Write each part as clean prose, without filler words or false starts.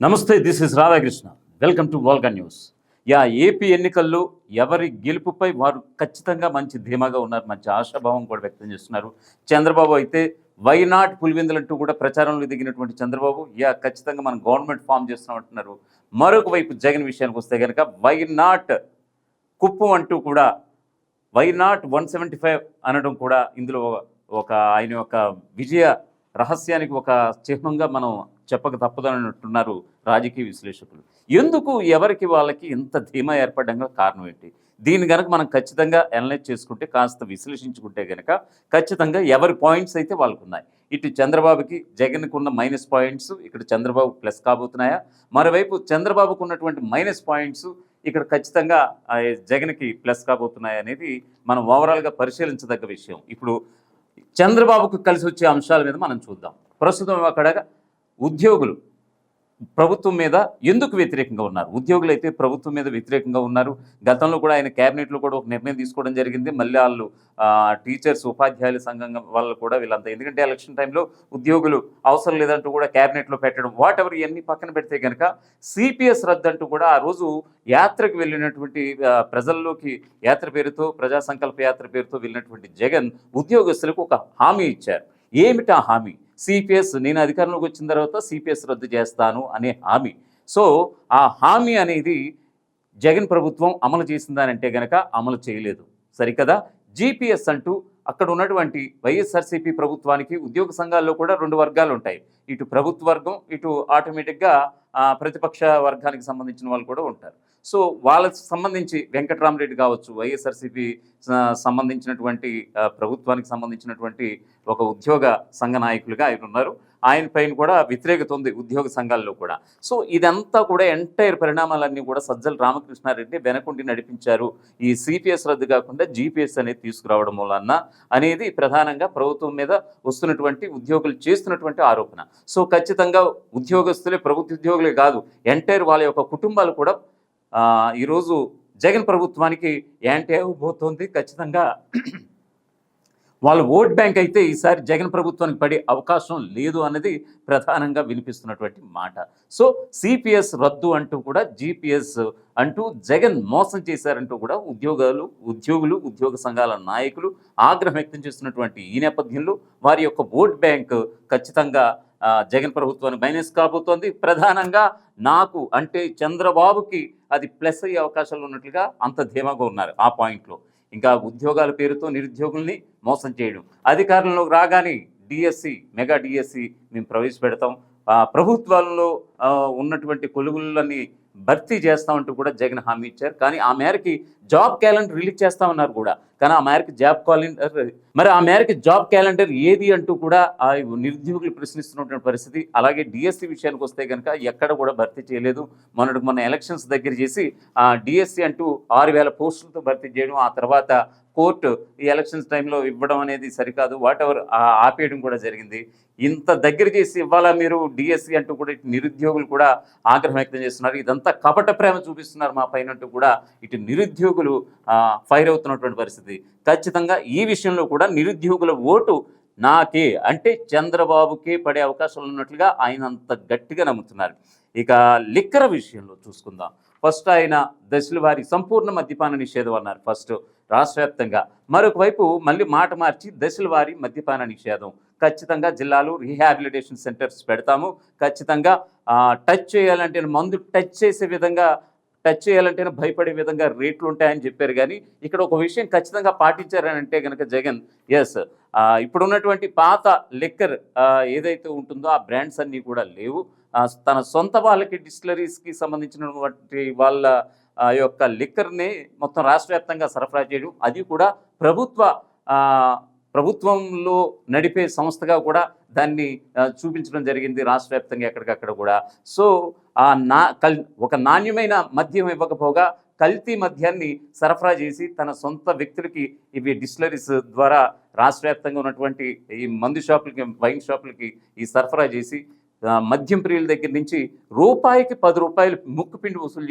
నమస్తే, this is Radhakrishna. Welcome to Volga news. AP ఎన్నికల్లో ఎవరి గెలుపుపై వారు ఖచ్చితంగా మంచి ధీమాగా ఉన్నారు, మంచి ఆశాభావం కూడా వ్యక్తం చేస్తున్నారు. చంద్రబాబు అయితే వై నాట్ పులివెందులంటూ కూడా ప్రచారంలో దిగినటువంటి చంద్రబాబు ఖచ్చితంగా మనం గవర్నమెంట్ ఫామ్ చేస్తున్నామంటున్నారు. మరొక వైపు జగన్ విషయానికి వస్తే కనుక వై నాట్ కుప్పం అంటూ కూడా వై నాట్ 175 అనడం కూడా ఇందులో ఒక ఆయన యొక్క విజయ రహస్యానికి ఒక చిహ్నంగా మనం చెప్పక తప్పదన్నట్టున్నారు రాజకీయ విశ్లేషకులు. ఎందుకు ఎవరికి వాళ్ళకి ఇంత ధీమా ఏర్పడడంగా కారణం ఏంటి? దీన్ని కనుక మనం ఖచ్చితంగా అనలైజ్ చేసుకుంటే, కాస్త విశ్లేషించుకుంటే కనుక ఖచ్చితంగా ఎవరి పాయింట్స్ అయితే వాళ్ళకు ఉన్నాయి. ఇటు చంద్రబాబుకి జగన్కు ఉన్న మైనస్ పాయింట్స్ ఇక్కడ చంద్రబాబు ప్లస్ కాబోతున్నాయా? మరోవైపు చంద్రబాబుకు ఉన్నటువంటి మైనస్ పాయింట్స్ ఇక్కడ ఖచ్చితంగా జగన్కి ప్లస్ కాబోతున్నాయి అనేది మనం ఓవరాల్గా పరిశీలించదగ్గ విషయం. ఇప్పుడు చంద్రబాబుకు కలిసి వచ్చే అంశాల మీద మనం చూద్దాం. ప్రస్తుతం అక్కడ ఉద్యోగులు ప్రభుత్వం మీద ఎందుకు వ్యతిరేకంగా ఉన్నారు? ఉద్యోగులు అయితే ప్రభుత్వం మీద వ్యతిరేకంగా ఉన్నారు. గతంలో కూడా ఆయన క్యాబినెట్లో కూడా ఒక నిర్ణయం తీసుకోవడం జరిగింది. మళ్ళీ వాళ్ళు టీచర్స్ ఉపాధ్యాయుల సంఘం వాళ్ళు కూడా వీళ్ళంతా, ఎందుకంటే ఎలక్షన్ టైంలో ఉద్యోగులు అవసరం లేదంటూ కూడా క్యాబినెట్లో పెట్టడం, వాట్ ఎవర్ ఇవన్నీ పక్కన పెడితే కనుక సిపిఎస్ రద్దు అంటూ కూడా ఆ రోజు యాత్రకు వెళ్ళినటువంటి ప్రజల్లోకి యాత్ర పేరుతో, ప్రజా సంకల్ప యాత్ర పేరుతో వెళ్ళినటువంటి జగన్ ఉద్యోగస్తులకు ఒక హామీ ఇచ్చారు. ఏమిటా హామీ? సిపిఎస్, నేను అధికారంలోకి వచ్చిన తర్వాత సిపిఎస్ రద్దు చేస్తాను అనే హామీ. సో ఆ హామీ అనేది జగన్ ప్రభుత్వం అమలు చేసిందానంటే గనక అమలు చేయలేదు, సరికదా. జీపీఎస్ అంటూ అక్కడ ఉన్నటువంటి వైఎస్ఆర్సీపీ ప్రభుత్వానికి ఉద్యోగ సంఘాల్లో కూడా రెండు వర్గాలు ఉంటాయి. ఇటు ప్రభుత్వ వర్గం, ఇటు ఆటోమేటిక్గా ప్రతిపక్ష వర్గానికి సంబంధించిన వాళ్ళు కూడా ఉంటారు. సో వాళ్ళకి సంబంధించి వెంకటరామరెడ్డి కావచ్చు, వైఎస్ఆర్సీపీ సంబంధించినటువంటి ప్రభుత్వానికి సంబంధించినటువంటి ఒక ఉద్యోగ సంఘ నాయకులుగా ఆయన ఉన్నారు. ఆయన పైన కూడా వ్యతిరేకత ఉంది ఉద్యోగ సంఘాల్లో కూడా. సో ఇదంతా కూడా ఎంటైర్ పరిణామాలన్నీ కూడా సజ్జల రామకృష్ణారెడ్డి వెనకుండి నడిపించారు. ఈ సిపిఎస్ రద్దు కాకుండా జీపీఎస్ అనేది తీసుకురావడం వలన అనేది ప్రధానంగా ప్రభుత్వం మీద వస్తున్నటువంటి ఉద్యోగులు చేస్తున్నటువంటి ఆరోపణ. సో ఖచ్చితంగా ఉద్యోగస్తులే, ప్రభుత్వ ఉద్యోగులే కాదు, ఎంటైర్ వాళ్ళ యొక్క కుటుంబాలు కూడా ఈరోజు జగన్ ప్రభుత్వానికి యాంటీ అవ్వబోతోంది. ఖచ్చితంగా వాళ్ళ ఓట్ బ్యాంక్ అయితే ఈసారి జగన్ ప్రభుత్వానికి పడే అవకాశం లేదు అన్నది ప్రధానంగా వినిపిస్తున్నటువంటి మాట. సో సిపిఎస్ రద్దు అంటూ కూడా, జీపీఎస్ అంటూ జగన్ మోసం చేశారంటూ కూడా ఉద్యోగులు, ఉద్యోగ సంఘాల నాయకులు ఆగ్రహం వ్యక్తం చేస్తున్నటువంటి ఈ నేపథ్యంలో వారి యొక్క ఓట్ బ్యాంక్ ఖచ్చితంగా జగన్ ప్రభుత్వానికి మైనస్ కాబోతోంది. ప్రధానంగా నాకు అంటే చంద్రబాబుకి అది ప్లస్ అయ్యే అవకాశాలు ఉన్నట్లుగా అంత ధీమాగా ఉన్నారు ఆ పాయింట్లో. ఇంకా ఉద్యోగాల పేరుతో నిరుద్యోగుల్ని మోసం చేయడం, అధికారంలోకి రాగానే డిఎస్సి, మెగా డిఎస్సి మేము ప్రవేశపెడతాం, ప్రభుత్వాల్లో ఉన్నటువంటి కొలువులని భర్తీ చేస్తామంటూ కూడా జగన్ హామీ ఇచ్చారు. కానీ ఆ మేరకి జాబ్ క్యాలెండర్ రిలీజ్ చేస్తామన్నారు కూడా, కానీ ఆ మేరకి ఆ మేరకి జాబ్ క్యాలెండర్ ఏది అంటూ కూడా ఆ నిరుద్యోగులు ప్రశ్నిస్తున్నటువంటి పరిస్థితి. అలాగే డిఎస్సి విషయానికి వస్తే కనుక ఎక్కడ కూడా భర్తీ చేయలేదు. మొన్న ఎలక్షన్స్ దగ్గర చేసి డిఎస్సి అంటూ 6,000 పోస్టులతో భర్తీ చేయడం, ఆ తర్వాత కోర్టు ఈ ఎలక్షన్స్ టైంలో ఇవ్వడం అనేది సరికాదు, వాట్ ఎవర్ ఆపేయడం కూడా జరిగింది. ఇంత దగ్గర చేసి ఇవ్వాలా మీరు డిఎస్సి అంటూ కూడా ఇటు నిరుద్యోగులు కూడా ఆగ్రహం వ్యక్తం చేస్తున్నారు. ఇదంతా కపట ప్రేమ చూపిస్తున్నారు మా పైన అంటూ కూడా ఇటు నిరుద్యోగులు ఫైర్ అవుతున్నటువంటి పరిస్థితి. ఖచ్చితంగా ఈ విషయంలో కూడా నిరుద్యోగుల ఓటు నాకే అంటే చంద్రబాబుకే పడే అవకాశాలు ఉన్నట్లుగా ఆయన అంత గట్టిగా నమ్ముతున్నారు. ఇక లిక్కర్ విషయంలో చూసుకుందాం. ఫస్ట్ ఆయన దశల వారి సంపూర్ణ మద్యపాన నిషేధం అన్నారు ఫస్ట్ రాష్ట్ర వ్యాప్తంగా. మరొక వైపు మళ్ళీ మాట మార్చి దశల వారి మద్యపాన నిషేధం, ఖచ్చితంగా జిల్లాలో రీహాబిలిటేషన్ సెంటర్స్ పెడతాము, ఖచ్చితంగా టచ్ చేయాలంటే మందు టచ్ చేసే విధంగా, టచ్ చేయాలంటేనే భయపడే విధంగా రేట్లు ఉంటాయని చెప్పారు. కానీ ఇక్కడ ఒక విషయం ఖచ్చితంగా పాటించారని అంటే కనుక జగన్, ఎస్, ఇప్పుడున్నటువంటి పాత లిక్కర్ ఏదైతే ఉంటుందో ఆ బ్రాండ్స్ అన్నీ కూడా లేవు. తన సొంత వాళ్ళకి డిస్టిలరీస్కి సంబంధించినటువంటి వాళ్ళ యొక్క లిక్కర్ని మొత్తం రాష్ట్ర వ్యాప్తంగా సరఫరా చేయడం, అది కూడా ప్రభుత్వంలో నడిపే సంస్థగా కూడా దాన్ని చూపించడం జరిగింది రాష్ట్ర వ్యాప్తంగా ఎక్కడికక్కడ కూడా. సో ఒక నాణ్యమైన మద్యం ఇవ్వకపోగా కల్తీ మద్యాన్ని సరఫరా చేసి తన సొంత వ్యక్తులకి ఇవి డిస్టిలరీస్ ద్వారా రాష్ట్ర వ్యాప్తంగా ఉన్నటువంటి ఈ మందు షాపులకి, వైన్ షాపులకి ఈ సరఫరా చేసి మద్యం ప్రియుల దగ్గర నుంచి రూపాయికి 10 రూపాయలు ముక్కుపిండి వసూలు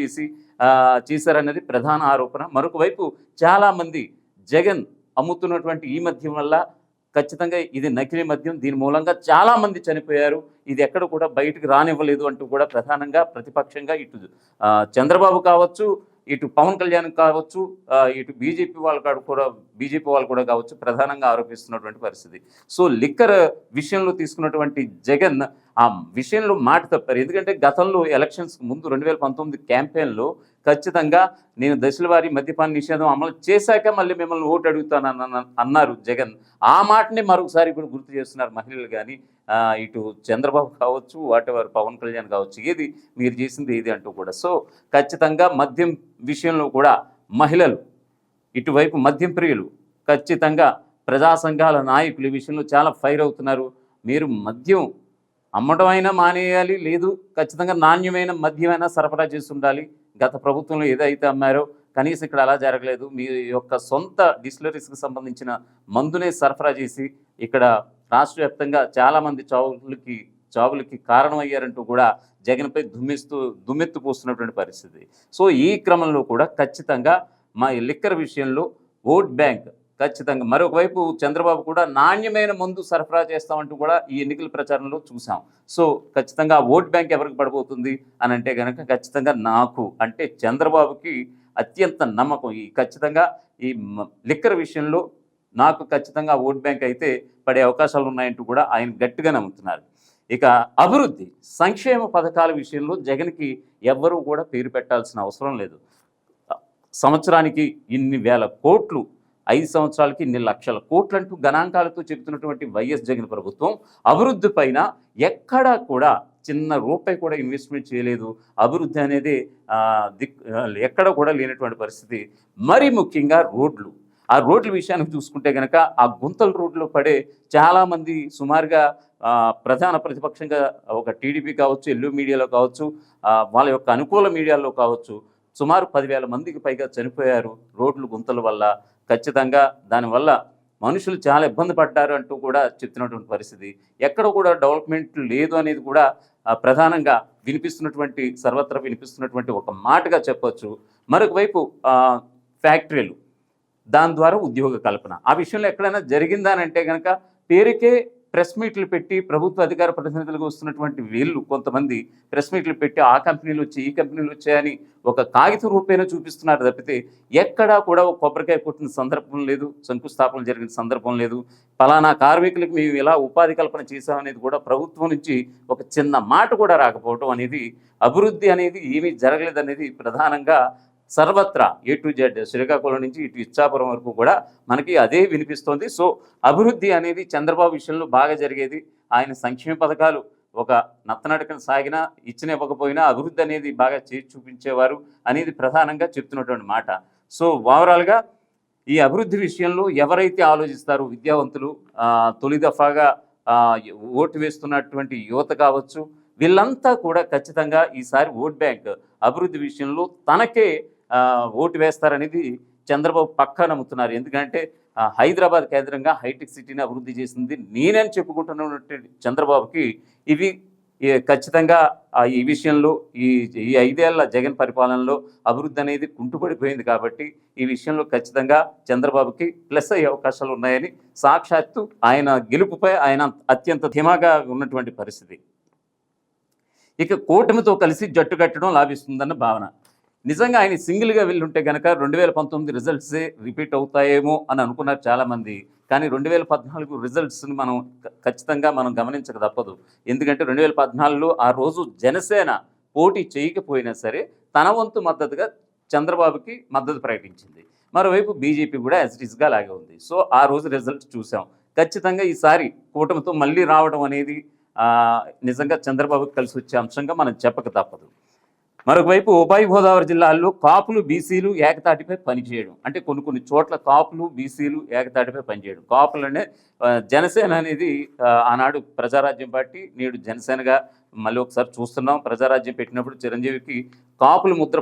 చేశారన్నది ప్రధాన ఆరోపణ. మరొక వైపు చాలామంది జగన్ అమ్ముతున్నటువంటి ఈ మద్యం వల్ల ఖచ్చితంగా ఇది నకిలీ మద్యం, దీని మూలంగా చాలామంది చనిపోయారు, ఇది ఎక్కడ కూడా బయటకు రానివ్వలేదు అంటూ కూడా ప్రధానంగా ప్రతిపక్షంగా ఇటు చంద్రబాబు కావచ్చు, ఇటు పవన్ కళ్యాణ్ కావచ్చు, ఇటు బీజేపీ వాళ్ళు కూడా కావచ్చు ప్రధానంగా ఆరోపిస్తున్నటువంటి పరిస్థితి. సో లిక్కర్ విషయంలో తీసుకున్నటువంటి జగన్ ఆ విషయంలో మాట తప్పారు. ఎందుకంటే గతంలో ఎలక్షన్స్ ముందు 2019 క్యాంపెయిన్లో ఖచ్చితంగా నేను దశల వారీ మద్యపాన నిషేధం అమలు చేశాక మళ్ళీ మిమ్మల్ని ఓటు అడుగుతానని అన్నారు జగన్. ఆ మాటనే మరొకసారి ఇప్పుడు గుర్తు చేస్తున్నారు మహిళలు కానీ, ఇటు చంద్రబాబు కావచ్చు, వాటెవర్ పవన్ కళ్యాణ్ కావచ్చు, ఏది మీరు చేసింది ఏది అంటూ కూడా. సో ఖచ్చితంగా మద్యం విషయంలో కూడా మహిళలు, ఇటువైపు మద్యం ప్రియులు, ఖచ్చితంగా ప్రజా సంఘాల నాయకులు ఈ విషయంలో చాలా ఫైర్ అవుతున్నారు. మీరు మద్యం అమ్మటం అయినా మానేయాలి, లేదు ఖచ్చితంగా నాణ్యమైన మద్యమైనా సరఫరా చేసి ఉండాలి. గత ప్రభుత్వంలో ఏదైతే అమ్మారో కనీసం ఇక్కడ అలా జరగలేదు. మీ యొక్క సొంత డిస్టిలరీస్కి సంబంధించిన మందునే సరఫరా చేసి ఇక్కడ రాష్ట్ర వ్యాప్తంగా చాలామంది చావులకి కారణమయ్యారంటూ కూడా జగన్పై దుమ్మెత్తు పోస్తున్నటువంటి పరిస్థితి. సో ఈ క్రమంలో కూడా ఖచ్చితంగా మా లిక్కర్ విషయంలో ఓట్ బ్యాంక్ ఖచ్చితంగా, మరొక వైపు చంద్రబాబు కూడా నాణ్యమైన మందు సరఫరా చేస్తామంటూ కూడా ఈ ఎన్నికల ప్రచారంలో చూసాం. సో ఖచ్చితంగా ఓట్ బ్యాంక్ ఎవరికి పడిపోతుంది అని అంటే కనుక ఖచ్చితంగా నాకు అంటే చంద్రబాబుకి అత్యంత నమ్మకం. ఖచ్చితంగా ఈ లిక్కర్ విషయంలో నాకు ఖచ్చితంగా ఓట్ బ్యాంక్ అయితే పడే అవకాశాలు ఉన్నాయంటూ కూడా ఆయన గట్టిగా నమ్ముతున్నారు. ఇక అభివృద్ధి సంక్షేమ పథకాల విషయంలో జగన్కి ఎవ్వరూ కూడా పేరు పెట్టాల్సిన అవసరం లేదు. సంవత్సరానికి ఇన్ని వేల కోట్లు, 5 సంవత్సరాలకి ఇన్ని లక్షల కోట్లు అంటూ గణాంకాలతో చెబుతున్నటువంటి వైఎస్ జగన్ ప్రభుత్వం అభివృద్ధి పైన ఎక్కడా కూడా చిన్న రూపాయి కూడా ఇన్వెస్ట్మెంట్ చేయలేదు. అభివృద్ధి అనేది ఎక్కడ కూడా లేనటువంటి పరిస్థితి. మరీ ముఖ్యంగా రోడ్లు, ఆ రోడ్ల విషయానికి చూసుకుంటే కనుక ఆ గుంతల రోడ్లో పడే చాలామంది సుమారుగా ప్రధాన ప్రతిపక్షంగా ఒక టీడీపీ కావచ్చు, ఎల్లో మీడియాలో కావచ్చు, వాళ్ళ యొక్క అనుకూల మీడియాలో కావచ్చు సుమారు 10,000 మందికి పైగా చనిపోయారు రోడ్లు గుంతల వల్ల. ఖచ్చితంగా దానివల్ల మనుషులు చాలా ఇబ్బంది పడ్డారు అంటూ కూడా చెప్తున్నటువంటి పరిస్థితి. ఎక్కడ కూడా డెవలప్మెంట్ లేదు అనేది కూడా ప్రధానంగా సర్వత్రా వినిపిస్తున్నటువంటి ఒక మాటగా చెప్పొచ్చు. మరొక వైపు ఫ్యాక్టరీలు, దాని ద్వారా ఉద్యోగ కల్పన, ఆ విషయంలో ఎక్కడైనా జరిగిందా అని అంటే కనుక పేరుకే ప్రెస్ మీట్లు పెట్టి ప్రభుత్వ అధికార ప్రతినిధులుగా వస్తున్నటువంటి వీళ్ళు కొంతమంది ప్రెస్ మీట్లు పెట్టి ఆ కంపెనీలు వచ్చి ఈ కంపెనీలు వచ్చాయని ఒక కాగిత రూపేణ చూపిస్తున్నారు తప్పితే ఎక్కడా కూడా ఒక కొబ్బరికాయ కొట్టిన సందర్భం లేదు, శంకుస్థాపన జరిగిన సందర్భం లేదు. ఫలానా కార్మికులకు మేము ఇలా ఉపాధి కల్పన చేశామనేది కూడా ప్రభుత్వం నుంచి ఒక చిన్న మాట కూడా రాకపోవడం అనేది, అభివృద్ధి అనేది ఏమీ జరగలేదనేది ప్రధానంగా సర్వత్రా A to Z, శ్రీకాకుళం నుంచి ఇటు ఇచ్చాపురం వరకు కూడా మనకి అదే వినిపిస్తోంది. సో అభివృద్ధి అనేది చంద్రబాబు విషయంలో బాగా జరిగేది. ఆయన సంక్షేమ పథకాలు ఒక నత్తనడకన సాగినా ఇవ్వకపోయినా అభివృద్ధి అనేది బాగా చేసి చూపించేవారు అనేది ప్రధానంగా చెప్తున్నటువంటి మాట. సో ఓవరాల్గా ఈ అభివృద్ధి విషయంలో ఎవరైతే ఆలోచిస్తారో విద్యావంతులు, తొలి దఫాగా ఓటు వేస్తున్నటువంటి యువత కావచ్చు, వీళ్ళంతా కూడా ఖచ్చితంగా ఈసారి ఓట్ బ్యాంక్ అభివృద్ధి విషయంలో తనకే ఓటు వేస్తారనేది చంద్రబాబు పక్కా నమ్ముతున్నారు. ఎందుకంటే హైదరాబాద్ కేంద్రంగా హైటెక్ సిటీని అభివృద్ధి చేసింది నేనని చెప్పుకుంటున్నటువంటి చంద్రబాబుకి ఇవి ఖచ్చితంగా ఈ విషయంలో ఈ 5 ఏళ్ల జగన్ పరిపాలనలో అభివృద్ధి అనేది కుంటుపడిపోయింది. కాబట్టి ఈ విషయంలో ఖచ్చితంగా చంద్రబాబుకి ప్లస్ అయ్యే అవకాశాలు ఉన్నాయని సాక్షాత్తు ఆయన గెలుపుపై ఆయన అత్యంత ధీమాగా ఉన్నటువంటి పరిస్థితి. ఇక కూటమితో కలిసి జట్టు కట్టడం లాభిస్తుందన్న భావన. నిజంగా ఆయన సింగిల్గా వెళ్ళుంటే కనుక 2019 రిజల్ట్సే రిపీట్ అవుతాయేమో అని అనుకున్నారు చాలామంది. కానీ 2014 రిజల్ట్స్ని ఖచ్చితంగా మనం గమనించక తప్పదు. ఎందుకంటే 2014లో ఆ రోజు జనసేన పోటీ చేయకపోయినా సరే తన వంతు మద్దతుగా చంద్రబాబుకి మద్దతు ప్రకటించింది. మరోవైపు బీజేపీ కూడా యాజ్ ఇట్ ఈస్గా లాగే ఉంది. సో ఆ రోజు రిజల్ట్స్ చూసాం. ఖచ్చితంగా ఈసారి కూటమితో మళ్ళీ రావడం అనేది నిజంగా చంద్రబాబుకి కలిసి వచ్చే అంశంగా మనం చెప్పక తప్పదు. మరొకవైపు ఉభయ గోదావరి జిల్లాల్లో కాపులు, బీసీలు ఏకతాటిపై పనిచేయడం, అంటే కొన్ని చోట్ల కాపులు, బీసీలు ఏకతాటిపై పనిచేయడం. కాపులనే జనసేన అనేది ఆనాడు ప్రజారాజ్యం పార్టీ, నేడు జనసేనగా మళ్ళీ ఒకసారి చూస్తున్నాం. ప్రజారాజ్యం పెట్టినప్పుడు చిరంజీవికి కాపులు ముద్ర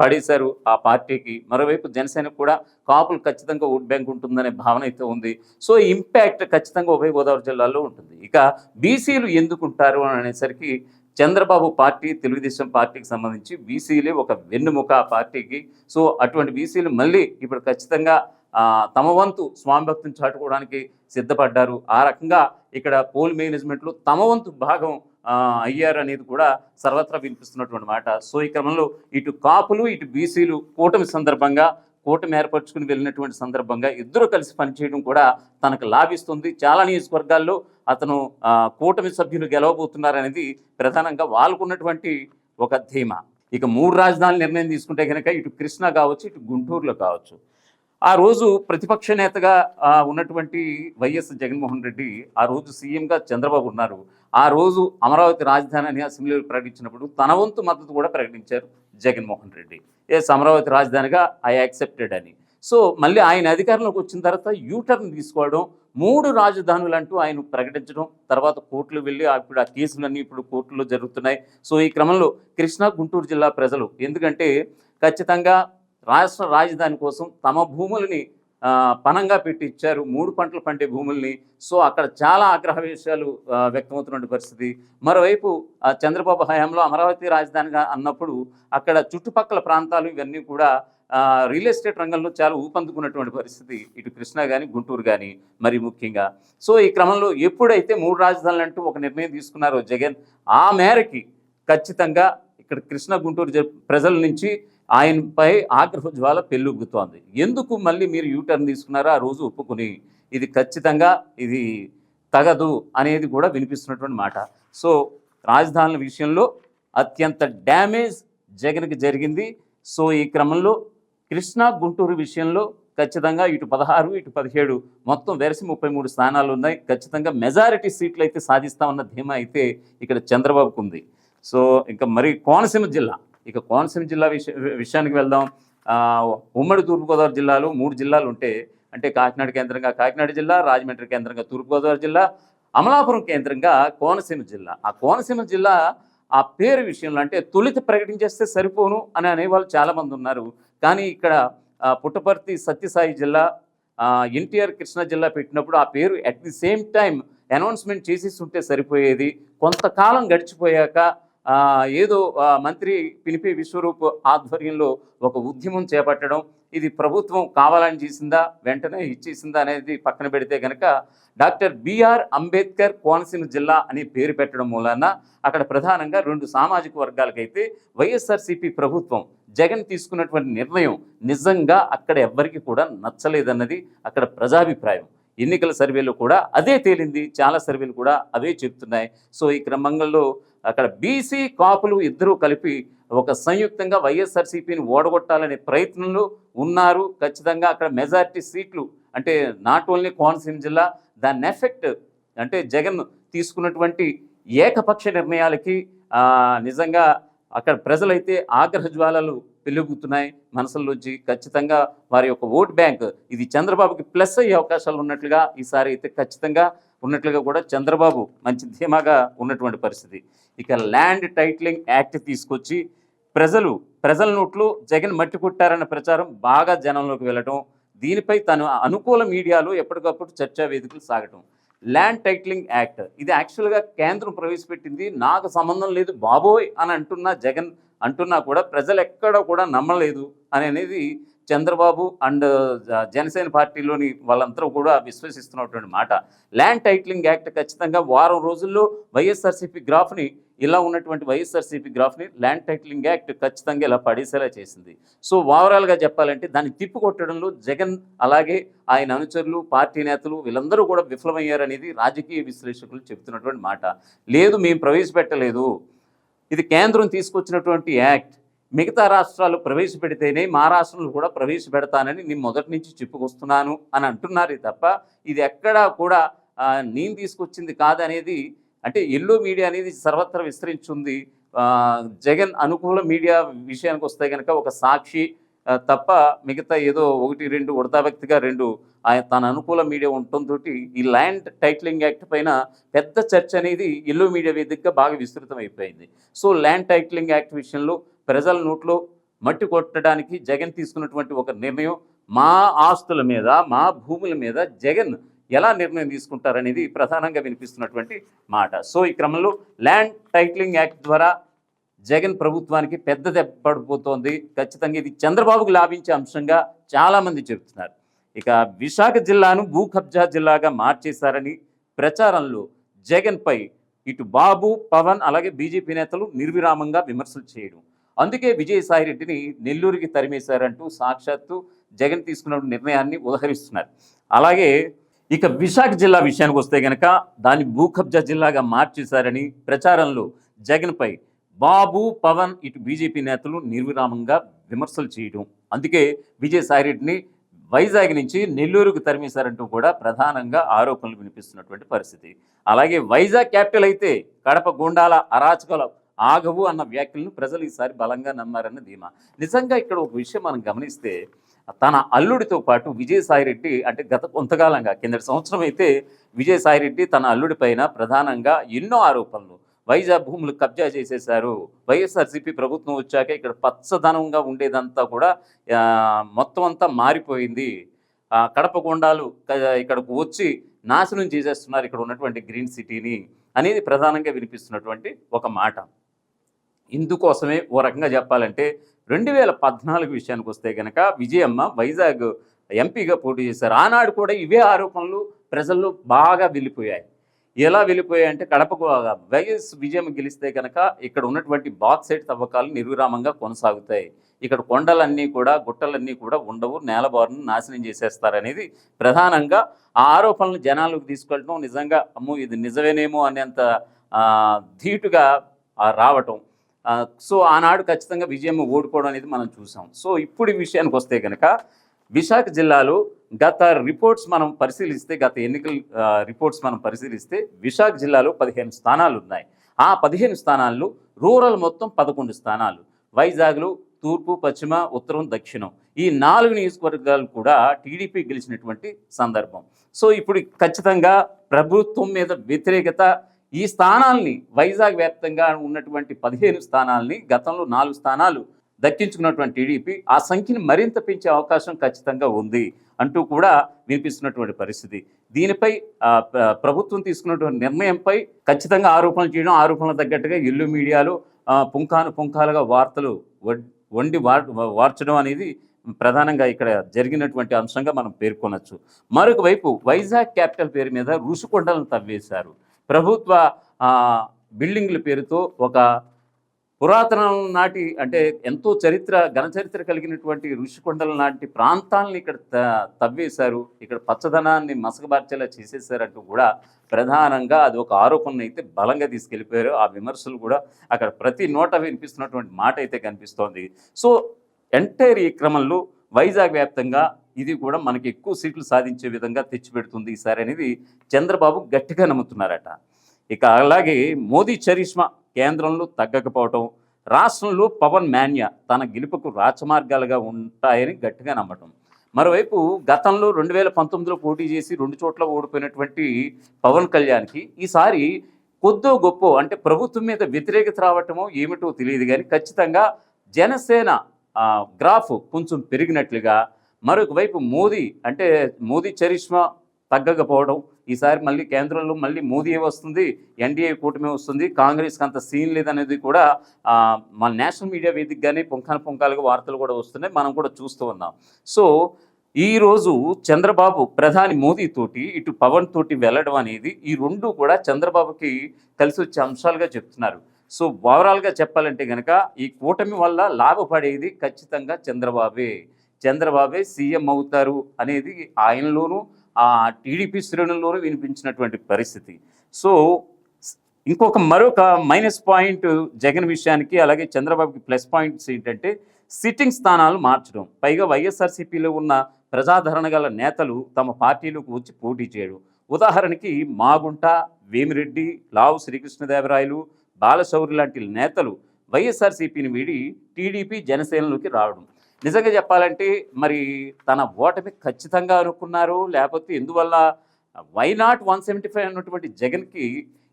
పడేశారు ఆ పార్టీకి. మరోవైపు జనసేనకు కూడా కాపులు ఖచ్చితంగా ఓట్ బ్యాంక్ ఉంటుందనే భావన అయితే ఉంది. సో ఇంపాక్ట్ ఖచ్చితంగా ఉభయ గోదావరి జిల్లాల్లో ఉంటుంది. ఇక బీసీలు ఎందుకుంటారు అని అనేసరికి చంద్రబాబు పార్టీ, తెలుగుదేశం పార్టీకి సంబంధించి బీసీలే ఒక వెన్నుముక ఆ పార్టీకి. సో అటువంటి బీసీలు మళ్ళీ ఇప్పుడు ఖచ్చితంగా తమ వంతు స్వామి భక్తిని చాటుకోవడానికి సిద్ధపడ్డారు. ఆ రకంగా ఇక్కడ పోల్ మేనేజ్మెంట్లో తమ వంతు భాగం అయ్యారు అనేది కూడా సర్వత్రా వినిపిస్తున్నటువంటి మాట. సో ఈ క్రమంలో ఇటు కాపులు ఇటు బీసీలు కూటమి ఏర్పరచుకుని వెళ్ళినటువంటి సందర్భంగా ఇద్దరు కలిసి పనిచేయడం కూడా తనకు లాభిస్తుంది. చాలా నియోజకవర్గాల్లో అతను కూటమి సభ్యులు గెలవబోతున్నారనేది ప్రధానంగా వాళ్ళకున్నటువంటి ఒక ధీమా. ఇక 3 రాజధానుల నిర్ణయం తీసుకుంటే కనుక ఇటు కృష్ణా కావచ్చు, ఇటు గుంటూరులో కావచ్చు. ఆ రోజు ప్రతిపక్ష నేతగా ఉన్నటువంటి వైఎస్ జగన్మోహన్ రెడ్డి, ఆ రోజు సీఎంగా చంద్రబాబు ఉన్నారు. ఆ రోజు అమరావతి రాజధాని అని అసెంబ్లీలో ప్రకటించినప్పుడు తన వంతు మద్దతు కూడా ప్రకటించారు జగన్మోహన్ రెడ్డి. అమరావతి రాజధానిగా ఐ యాక్సెప్టెడ్ అని. సో మళ్ళీ ఆయన అధికారంలోకి వచ్చిన తర్వాత యూటర్న్ తీసుకోవడం, 3 రాజధానులు అంటూ ఆయన ప్రకటించడం, తర్వాత కోర్టులు వెళ్ళి ఇప్పుడు ఆ కేసులన్నీ ఇప్పుడు కోర్టులో జరుగుతున్నాయి. సో ఈ క్రమంలో కృష్ణా గుంటూరు జిల్లా ప్రజలు ఎందుకంటే ఖచ్చితంగా రాష్ట్ర రాజధాని కోసం తమ భూములని పణంగా పెట్టి ఇచ్చారు, 3 పంటలు పండే భూముల్ని. సో అక్కడ చాలా ఆగ్రహవేశాలు వ్యక్తమవుతున్న పరిస్థితి. మరోవైపు చంద్రబాబు హయాంలో అమరావతి రాజధానిగా అన్నప్పుడు అక్కడ చుట్టుపక్కల ప్రాంతాలు ఇవన్నీ కూడా రియల్ ఎస్టేట్ రంగంలో చాలా ఊపందుకున్నటువంటి పరిస్థితి, ఇటు కృష్ణా కానీ గుంటూరు కానీ మరి ముఖ్యంగా. సో ఈ క్రమంలో ఎప్పుడైతే 3 రాజధానులు అంటూ ఒక నిర్ణయం తీసుకున్నారో జగన్, ఆ మేరకి ఖచ్చితంగా ఇక్కడ కృష్ణా గుంటూరు ప్రజల నుంచి ఆయనపై ఆగ్రహ జ్వాల పెళ్ళుగుతోంది. ఎందుకు మళ్ళీ మీరు యూటర్న్ తీసుకున్నారో ఆ రోజు ఒప్పుకుని, ఇది ఖచ్చితంగా ఇది తగదు అనేది కూడా వినిపిస్తున్నటువంటి మాట. సో రాజధానుల విషయంలో అత్యంత డ్యామేజ్ జగన్కి జరిగింది. సో ఈ క్రమంలో కృష్ణా గుంటూరు విషయంలో ఖచ్చితంగా ఇటు 16 ఇటు 17 మొత్తం వెరసి 33 స్థానాలు ఉన్నాయి. ఖచ్చితంగా మెజారిటీ సీట్లు అయితే సాధిస్తామన్న ధీమా అయితే ఇక్కడ చంద్రబాబుకు ఉంది. సో ఇంకా మరి కోనసీమ జిల్లా విషయానికి వెళ్దాం. ఉమ్మడి తూర్పుగోదావరి జిల్లాలో 3 జిల్లాలు ఉంటే, అంటే కాకినాడ కేంద్రంగా కాకినాడ జిల్లా, రాజమండ్రి కేంద్రంగా తూర్పుగోదావరి జిల్లా, అమలాపురం కేంద్రంగా కోనసీమ జిల్లా. ఆ కోనసీమ జిల్లా ఆ పేరు విషయంలో అంటే తొలిత ప్రకటించేస్తే సరిపోను అని అనేవాళ్ళు చాలామంది ఉన్నారు. కానీ ఇక్కడ పుట్టపర్తి సత్యసాయి జిల్లా, ఎన్టీఆర్ కృష్ణా జిల్లా పెట్టినప్పుడు ఆ పేరు at the same time announcement చేసేసి ఉంటే సరిపోయేది. కొంతకాలం గడిచిపోయాక ఏదో మంత్రి పినిపి విశ్వరూప్ ఆధ్వర్యంలో ఒక ఉద్యమం చేపట్టడం, ఇది ప్రభుత్వం కావాలని చేసిందా వెంటనే ఇచ్చేసిందా అనేది పక్కన పెడితే కనుక డాక్టర్ బిఆర్ అంబేద్కర్ కోనసీమ జిల్లా అని పేరు పెట్టడం మూలాన అక్కడ ప్రధానంగా 2 సామాజిక వర్గాలకైతే వైఎస్ఆర్సీపీ ప్రభుత్వం జగన్ తీసుకున్నటువంటి నిర్ణయం నిజంగా అక్కడ ఎవ్వరికి కూడా నచ్చలేదన్నది అక్కడ ప్రజాభిప్రాయం. ఎన్నికల సర్వేలో కూడా అదే తేలింది, చాలా సర్వేలు కూడా అవే చెప్తున్నాయి. సో ఈ క్రమంలో అక్కడ బీసీ కాపులు ఇద్దరూ కలిపి ఒక సంయుక్తంగా వైఎస్ఆర్సీపీని ఓడగొట్టాలనే ప్రయత్నంలో ఉన్నారు. ఖచ్చితంగా అక్కడ మెజారిటీ సీట్లు అంటే నాట్ ఓన్లీ కోనసీమ జిల్లా, దాని ఎఫెక్ట్ అంటే జగన్ తీసుకున్నటువంటి ఏకపక్ష నిర్ణయాలకి నిజంగా అక్కడ ప్రజలైతే ఆగ్రహ జ్వాలలు పెలుగుతున్నాయి మనసుల్లోంచి. ఖచ్చితంగా వారి యొక్క ఓట్ బ్యాంక్ ఇది చంద్రబాబుకి ప్లస్ అయ్యే అవకాశాలు ఉన్నట్లుగా ఈసారి అయితే ఖచ్చితంగా ఉన్నట్లుగా కూడా చంద్రబాబు మంచి ధీమాగా ఉన్నటువంటి పరిస్థితి. ఇక ల్యాండ్ టైటిలింగ్ యాక్ట్ తీసుకొచ్చి ప్రజల నోట్లో జగన్ మట్టి కొట్టారన్న ప్రచారం బాగా జనంలోకి వెళ్ళటం, దీనిపై తను అనుకూల మీడియాలో ఎప్పటికప్పుడు చర్చా వేదికలు సాగటం. ల్యాండ్ టైటిలింగ్ యాక్ట్ ఇది యాక్చువల్గా కేంద్రం ప్రవేశపెట్టింది, నాకు సంబంధం లేదు బాబోయ్ అని అంటున్నా జగన్ అంటున్నా కూడా ప్రజలు ఎక్కడ కూడా నమ్మలేదు అనేది చంద్రబాబు అండ్ జనసేన పార్టీలోని వాళ్ళందరూ కూడా విశ్వసిస్తున్నటువంటి మాట. ల్యాండ్ టైటిలింగ్ యాక్ట్ ఖచ్చితంగా వారం రోజుల్లో వైఎస్ఆర్సీపీ గ్రాఫ్ని ఇలా ఉన్నటువంటి వైఎస్ఆర్సీపీ గ్రాఫ్ని ల్యాండ్ టైటిలింగ్ యాక్ట్ ఖచ్చితంగా ఇలా పడేసేలా చేసింది. సో ఓవరాల్గా చెప్పాలంటే దాన్ని తిప్పికొట్టడంలో జగన్ అలాగే ఆయన అనుచరులు పార్టీ నేతలు వీళ్ళందరూ కూడా విఫలమయ్యారనేది రాజకీయ విశ్లేషకులు చెబుతున్నటువంటి మాట. లేదు మేము ప్రవేశపెట్టలేదు, ఇది కేంద్రం తీసుకొచ్చినటువంటి యాక్ట్, మిగతా రాష్ట్రాలు ప్రవేశపెడితేనే మా రాష్ట్రంలో కూడా ప్రవేశపెడతానని నేను మొదటి నుంచి చెప్పుకొస్తున్నాను అని అంటున్నారు తప్ప ఇది ఎక్కడా కూడా నేను తీసుకొచ్చింది కాదనేది. అంటే ఎల్లో మీడియా అనేది సర్వత్రా విస్తరించింది. జగన్ అనుకూల మీడియా విషయానికి వస్తే కనుక ఒక సాక్షి తప్ప మిగతా ఏదో 1-2 ఉడతాభక్తిగా 2 తన అనుకూల మీడియా ఉండటంతో ఈ ల్యాండ్ టైటిలింగ్ యాక్ట్ పైన పెద్ద చర్చ అనేది ఎల్లో మీడియా వేదికగా బాగా విస్తృతం అయిపోయింది. సో ల్యాండ్ టైటిలింగ్ యాక్ట్ విషయంలో ప్రజల నోట్లో మట్టి కొట్టడానికి జగన్ తీసుకున్నటువంటి ఒక నిర్ణయం, మా ఆస్తుల మీద మా భూముల మీద జగన్ ఎలా నిర్ణయం తీసుకుంటారనేది ప్రధానంగా వినిపిస్తున్నటువంటి మాట. సో ఈ క్రమంలో ల్యాండ్ టైటిలింగ్ యాక్ట్ ద్వారా జగన్ ప్రభుత్వానికి పెద్ద దెబ్బ పడిపోతోంది. ఖచ్చితంగా ఇది చంద్రబాబుకు లాభించే అంశంగా చాలామంది చెబుతున్నారు. ఇక విశాఖ జిల్లాను భూ కబ్జా జిల్లాగా మార్చేశారని ప్రచారంలో జగన్పై ఇటు బాబు, పవన్ అలాగే బీజేపీ నేతలు నిర్విరామంగా విమర్శలు చేయడం. అందుకే విజయసాయిరెడ్డిని నెల్లూరుకి తరిమేశారంటూ సాక్షాత్తు జగన్ తీసుకున్న నిర్ణయాన్ని ఉదహరిస్తున్నారు. అలాగే ఇక విశాఖ జిల్లా విషయానికి వస్తే కనుక దాన్ని భూ కబ్జా జిల్లాగా మార్చేశారని ప్రచారంలో జగన్పై బాబు, పవన్ ఇటు బీజేపీ నేతలు నిర్విరామంగా విమర్శలు చేయడం. అందుకే విజయసాయిరెడ్డిని వైజాగ్ నుంచి నెల్లూరుకు తరిమేశారంటూ కూడా ప్రధానంగా ఆరోపణలు వినిపిస్తున్నటువంటి పరిస్థితి. అలాగే వైజాగ్ క్యాపిటల్ అయితే కడప గుండాల అరాచకాలు ఆగవు అన్న వ్యాఖ్యలను ప్రజలు ఈసారి బలంగా నమ్మారన్న ధీమా. నిజంగా ఇక్కడ ఒక విషయం మనం గమనిస్తే తన అల్లుడితో పాటు విజయసాయిరెడ్డి అంటే గత కొంతకాలంగా కిందటి సంవత్సరం అయితే విజయసాయిరెడ్డి తన అల్లుడి పైన ప్రధానంగా ఎన్నో ఆరోపణలు, వైజాగ్ భూములు కబ్జా చేసేశారు, వైఎస్ఆర్సీపీ ప్రభుత్వం వచ్చాక ఇక్కడ పచ్చదనంగా ఉండేదంతా కూడా మొత్తం అంతా మారిపోయింది, కడప గుండాలు ఇక్కడకు వచ్చి నాశనం చేసేస్తున్నారు ఇక్కడ ఉన్నటువంటి గ్రీన్ సిటీని అనేది ప్రధానంగా వినిపిస్తున్నటువంటి ఒక మాట. ఇందుకోసమే ఓ రకంగా చెప్పాలంటే 2014 విషయానికి వస్తే కనుక విజయమ్మ వైజాగ్ ఎంపీగా పోటీ చేశారు. ఆనాడు కూడా ఇవే ఆరోపణలు ప్రజల్లో బాగా వెళ్ళిపోయాయి. ఎలా వెళ్ళిపోయాయంటే కడపకు వైఎస్ విజయమ్మ గెలిస్తే కనుక ఇక్కడ ఉన్నటువంటి బాక్సైట్ తవ్వకాలు నిర్విరామంగా కొనసాగుతాయి, ఇక్కడ కొండలన్నీ కూడా గుట్టలన్నీ కూడా ఉండవు, నేలబారును నాశనం చేసేస్తారనేది ప్రధానంగా ఆ ఆరోపణలను జనాలకు తీసుకెళ్ళడం, నిజంగా అమ్మో ఇది నిజమేనేమో అనేంత ధీటుగా రావటం. సో ఆనాడు ఖచ్చితంగా విజయమ్మ ఓడిపోవడం అనేది మనం చూసాం. సో ఇప్పుడు ఈ విషయానికి వస్తే కనుక విశాఖ జిల్లాలో గత రిపోర్ట్స్ మనం పరిశీలిస్తే, గత ఎన్నికల రిపోర్ట్స్ మనం పరిశీలిస్తే విశాఖ జిల్లాలో 15 స్థానాలు ఉన్నాయి. ఆ 15 స్థానాల్లో రూరల్ మొత్తం 11 స్థానాలు, వైజాగ్లో తూర్పు, పశ్చిమ, ఉత్తరం, దక్షిణం ఈ 4 నియోజకవర్గాలు కూడా టీడీపీ గెలిచినటువంటి సందర్భం. సో ఇప్పుడు ఖచ్చితంగా ప్రభుత్వం మీద వ్యతిరేకత ఈ స్థానాల్ని వైజాగ్ వ్యాప్తంగా ఉన్నటువంటి 15 స్థానాల్ని గతంలో 4 స్థానాలు దక్కించుకున్నటువంటి టీడీపీ ఆ సంఖ్యను మరింత పెంచే అవకాశం ఖచ్చితంగా ఉంది అంటూ కూడా వినిపిస్తున్నటువంటి పరిస్థితి. దీనిపై ప్రభుత్వం తీసుకున్నటువంటి నిర్ణయంపై ఖచ్చితంగా ఆరోపణలు చేయడం, ఆరోపణలు తగ్గట్టుగా ఎల్లు మీడియాలో పుంఖాలుగా వార్తలు వార్చడం అనేది ప్రధానంగా ఇక్కడ జరిగినటువంటి అంశంగా మనం పేర్కొనవచ్చు. మరొక వైపు వైజాగ్ క్యాపిటల్ పేరు మీద ఋషికొండలను తవ్వేశారు. ప్రభుత్వ బిల్డింగ్ల పేరుతో ఒక పురాతనం నాటి అంటే ఎంతో ఘన చరిత్ర కలిగినటువంటి ఋషికొండల నాటి ప్రాంతాలను ఇక్కడ తవ్వేశారు, ఇక్కడ పచ్చదనాన్ని మసకబార్చేలా చేసేసారంటూ కూడా ప్రధానంగా అది ఒక ఆరోపణ అయితే బలంగా తీసుకెళ్ళిపోయారు. ఆ విమర్శలు కూడా అక్కడ ప్రతి నోట వినిపిస్తున్నటువంటి మాట అయితే కనిపిస్తోంది. సో ఎంటైర్ ఈ క్రమంలో వైజాగ్ వ్యాప్తంగా ఇది కూడా మనకి ఎక్కువ సీట్లు సాధించే విధంగా తెచ్చిపెడుతుంది ఈసారి అనేది చంద్రబాబు గట్టిగా నమ్ముతున్నారట. ఇక అలాగే మోదీ చరిష్మా కేంద్రంలో తగ్గకపోవటం, రాష్ట్రంలో పవన్ మాన్య తన గెలుపుకు రాచమార్గాలుగా ఉంటాయని గట్టిగా నమ్మటం. మరోవైపు గతంలో 2019లో పోటీ చేసి 2 చోట్ల ఓడిపోయినటువంటి పవన్ కళ్యాణ్కి ఈసారి కొద్దో గొప్ప అంటే ప్రభుత్వం మీద వ్యతిరేకత రావటమో ఏమిటో తెలియదు కానీ ఖచ్చితంగా జనసేన గ్రాఫ్ కొంచెం పెరిగినట్లుగా, మరొక వైపు మోదీ చరిష్మా తగ్గకపోవడం, ఈసారి మళ్ళీ కేంద్రంలో మళ్ళీ మోదీయే వస్తుంది, ఎన్డీఏ కూటమి వస్తుంది, కాంగ్రెస్కి అంత సీన్ లేదనేది కూడా మన నేషనల్ మీడియా వేదికగానే పుంఖాలుగా వార్తలు కూడా వస్తున్నాయి, మనం కూడా చూస్తూ ఉన్నాం. సో ఈరోజు చంద్రబాబు ప్రధాని మోదీతోటి ఇటు పవన్ తోటి వెళ్ళడం అనేది ఈ రెండు కూడా చంద్రబాబుకి కలిసి వచ్చే అంశాలుగా చెప్తున్నారు. సో ఓవరాల్గా చెప్పాలంటే కనుక ఈ కూటమి వల్ల లాభపడేది ఖచ్చితంగా చంద్రబాబే సీఎం అవుతారు అనేది ఆయనలోనూ ఆ టీడీపీ శ్రేణుల్లోనూ వినిపించినటువంటి పరిస్థితి. సో మరొక మైనస్ పాయింట్ జగన్ విషయానికి అలాగే చంద్రబాబుకి ప్లస్ పాయింట్స్ ఏంటంటే సిట్టింగ్ స్థానాలు మార్చడం, పైగా వైఎస్ఆర్సీపీలో ఉన్న ప్రజాదరణ గల నేతలు తమ పార్టీలోకి వచ్చి పోటీ చేయడం. ఉదాహరణకి మాగుంట, వేమిరెడ్డి, లావు శ్రీకృష్ణదేవరాయలు, బాలశౌరి లాంటి నేతలు వైఎస్ఆర్సీపీని వీడి టీడీపీ జనసేనలోకి రావడం. నిజంగా చెప్పాలంటే మరి తన ఓటమి ఖచ్చితంగా అనుకున్నారు, లేకపోతే ఎందువల్ల వైనాట్ 175 అన్నటువంటి జగన్కి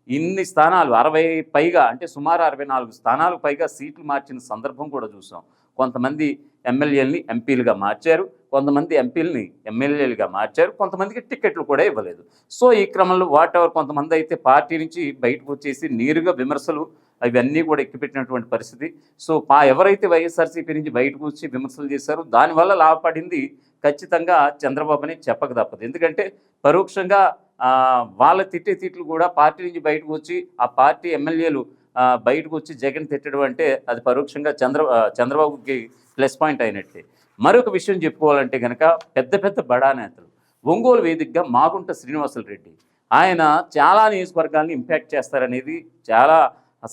ఇన్ని స్థానాలు 60 పైగా అంటే సుమారు 64 స్థానాలు పైగా సీట్లు మార్చిన సందర్భం కూడా చూసాం. కొంతమంది ఎమ్మెల్యేలని ఎంపీలుగా మార్చారు, కొంతమంది ఎంపీలని ఎమ్మెల్యేలుగా మార్చారు, కొంతమందికి టికెట్లు కూడా ఇవ్వలేదు. సో ఈ క్రమంలో కొంతమంది అయితే పార్టీ నుంచి బయటకు వచ్చేసి నేరుగా విమర్శలు అవన్నీ కూడా ఎక్కిపెట్టినటువంటి పరిస్థితి. సో ఎవరైతే వైఎస్ఆర్సీపీ నుంచి బయటకు వచ్చి విమర్శలు చేశారో దానివల్ల లాభపడింది ఖచ్చితంగా చంద్రబాబుని చెప్పక తప్పదు. ఎందుకంటే పరోక్షంగా వాళ్ళ తిట్లు కూడా పార్టీ నుంచి బయటకు వచ్చి ఆ పార్టీ ఎమ్మెల్యేలు బయటకు వచ్చి జగన్ తిట్టడం అంటే అది పరోక్షంగా చంద్రబాబుకి ప్లస్ పాయింట్ అయినట్టే. మరొక విషయం చెప్పుకోవాలంటే కనుక పెద్ద పెద్ద బడా నేతలు ఒంగోలు వేదికగా మాగుంట శ్రీనివాసులు రెడ్డి ఆయన చాలా నియోజకవర్గాల్ని ఇంపాక్ట్ చేస్తారనేది చాలా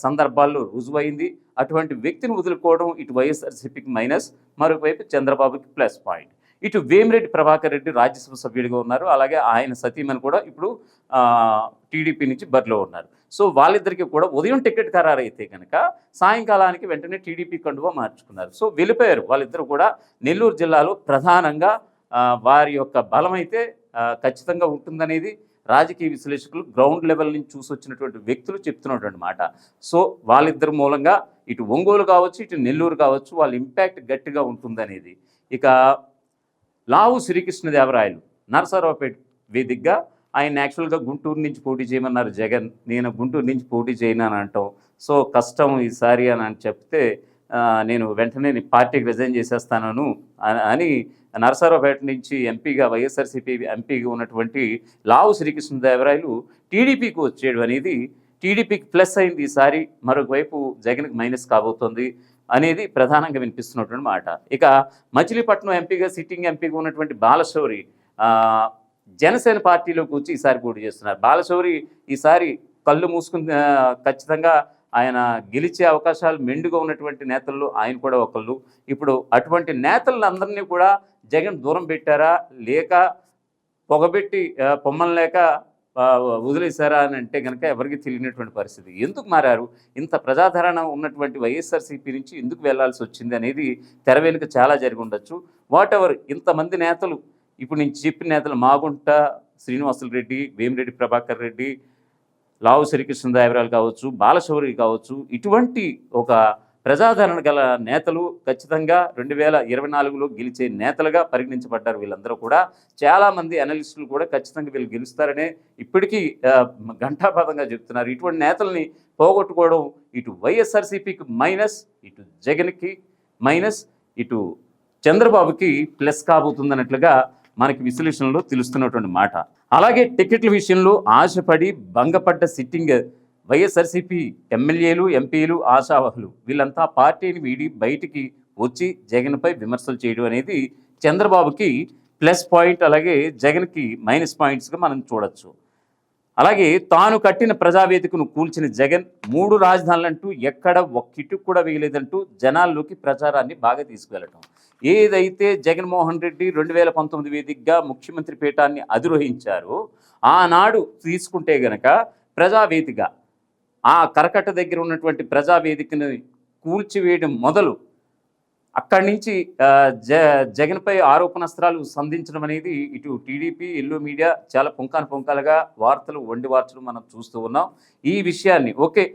సందర్భాల్లో రుజువైంది. అటువంటి వ్యక్తిని వదులుకోవడం ఇటు వైఎస్ఆర్సీపీకి మైనస్, మరొకవైపు చంద్రబాబుకి ప్లస్ పాయింట్. ఇటు వేమిరెడ్డి ప్రభాకర్ రెడ్డి రాజ్యసభ సభ్యుడిగా ఉన్నారు, అలాగే ఆయన సతీమణి కూడా ఇప్పుడు టీడీపీ నుంచి బరిలో ఉన్నారు. సో వాళ్ళిద్దరికీ కూడా ఉదయం టికెట్ ఖరారైతే కనుక సాయంకాలానికి వెంటనే టీడీపీ కండువా మార్చుకున్నారు. సో వెళ్ళిపోయారు వాళ్ళిద్దరు కూడా. నెల్లూరు జిల్లాలో ప్రధానంగా వారి యొక్క బలం అయితే ఖచ్చితంగా ఉంటుందనేది రాజకీయ విశ్లేషకులు గ్రౌండ్ లెవెల్ నుంచి చూసొచ్చినటువంటి వ్యక్తులు చెప్తున్నటువంటి మాట. సో వాళ్ళిద్దరు మూలంగా ఇటు ఒంగోలు కావచ్చు, ఇటు నెల్లూరు కావచ్చు, వాళ్ళ ఇంపాక్ట్ గట్టిగా ఉంటుందనేది. ఇక లావు శ్రీకృష్ణదేవరాయలు నరసరావుపేట వేదికగా ఆయన యాక్చువల్గా గుంటూరు నుంచి పోటీ చేయమన్నారు జగన్. నేను గుంటూరు నుంచి పోటీ చేయను అని అంటాం. సో కష్టం ఈసారి అని చెప్తే నేను వెంటనే పార్టీకి రిజైన్ చేసేస్తాను అని నరసరావుపేట నుంచి ఎంపీగా వైఎస్ఆర్సీపీ ఎంపీగా ఉన్నటువంటి లావు శ్రీకృష్ణదేవరాయలు టీడీపీకి వచ్చేయడం అనేది టీడీపీకి ప్లస్ అయింది ఈసారి, మరొక వైపు జగన్కి మైనస్ కాబోతోంది అనేది ప్రధానంగా వినిపిస్తున్నటువంటి మాట. ఇక మచిలీపట్నం ఎంపీగా సిట్టింగ్ ఎంపీగా ఉన్నటువంటి బాలశౌరి జనసేన పార్టీలోకి వచ్చి ఈసారి పోటీ చేస్తున్నారు. బాలశౌరి ఈసారి కళ్ళు మూసుకుని ఖచ్చితంగా ఆయన గెలిచే అవకాశాలు మెండుగా ఉన్నటువంటి నేతల్లో ఆయన కూడా ఒకళ్ళు. ఇప్పుడు అటువంటి నేతలందరినీ కూడా జగన్ దూరం పెట్టారా, లేక పొగబెట్టి పొమ్మలు లేక వదిలేశారా అని అంటే కనుక ఎవరికి తెలియనటువంటి పరిస్థితి. ఎందుకు మారారు? ఇంత ప్రజాదరణ ఉన్నటువంటి వైఎస్ఆర్సీపీ నుంచి ఎందుకు వెళ్లాల్సి వచ్చింది అనేది తెర వెనుక చాలా జరిగి ఉండొచ్చు. వాట్ ఎవర్, ఇంతమంది నేతలు, ఇప్పుడు నేను చెప్పిన నేతలు మాగుంట శ్రీనివాసులు రెడ్డి, వేమిరెడ్డి ప్రభాకర్ రెడ్డి, లావు శ్రీకృష్ణదేవరాయలు కావచ్చు, బాలశౌరి కావచ్చు, ఇటువంటి ఒక ప్రజాదరణ గల నేతలు ఖచ్చితంగా 2024లో గెలిచే నేతలుగా పరిగణించబడ్డారు. వీళ్ళందరూ కూడా చాలామంది అనలిస్టులు కూడా ఖచ్చితంగా వీళ్ళు గెలుస్తారనే ఇప్పటికీ ఘంటాపథంగా చెప్తున్నారు. ఇటువంటి నేతల్ని పోగొట్టుకోవడం ఇటు వైఎస్ఆర్సీపీకి మైనస్, ఇటు జగన్కి మైనస్, ఇటు చంద్రబాబుకి ప్లస్ కాబోతుందన్నట్లుగా మనకి విశ్లేషణలో తెలుస్తున్నటువంటి మాట. అలాగే టికెట్ల విషయంలో ఆశపడి భంగపడ్డ సిట్టింగ్ వైఎస్ఆర్సీపీ ఎమ్మెల్యేలు, ఎంపీలు, ఆశావహులు వీళ్ళంతా పార్టీని వీడి బయటికి వచ్చి జగన్పై విమర్శలు చేయడం అనేది చంద్రబాబుకి ప్లస్ పాయింట్, అలాగే జగన్కి మైనస్ పాయింట్స్గా మనం చూడొచ్చు. అలాగే తాను కట్టిన ప్రజావేదికను కూల్చిన జగన్ 3 రాజధానులంటూ ఎక్కడ ఒక్కిట్టు కూడా వేయలేదంటూ జనాల్లోకి ప్రచారాన్ని బాగా తీసుకువెళ్ళటం. ఏదైతే జగన్మోహన్ రెడ్డి 2019 వేదికగా ముఖ్యమంత్రి పీఠాన్ని అధిరోహించారో ఆనాడు తీసుకుంటే గనక ప్రజావేదిక ఆ కరకట్ట దగ్గర ఉన్నటువంటి ప్రజావేదికను కూల్చివేయడం మొదలు అక్కడి నుంచి జగన్పై ఆరోపణాస్త్రాలు సంధించడం అనేది ఇటు టీడీపీ, ఎల్లో మీడియా చాలా పుంకాలుగా వార్తలు వండి మనం చూస్తూ ఉన్నాం. ఈ విషయాన్ని ఓకే,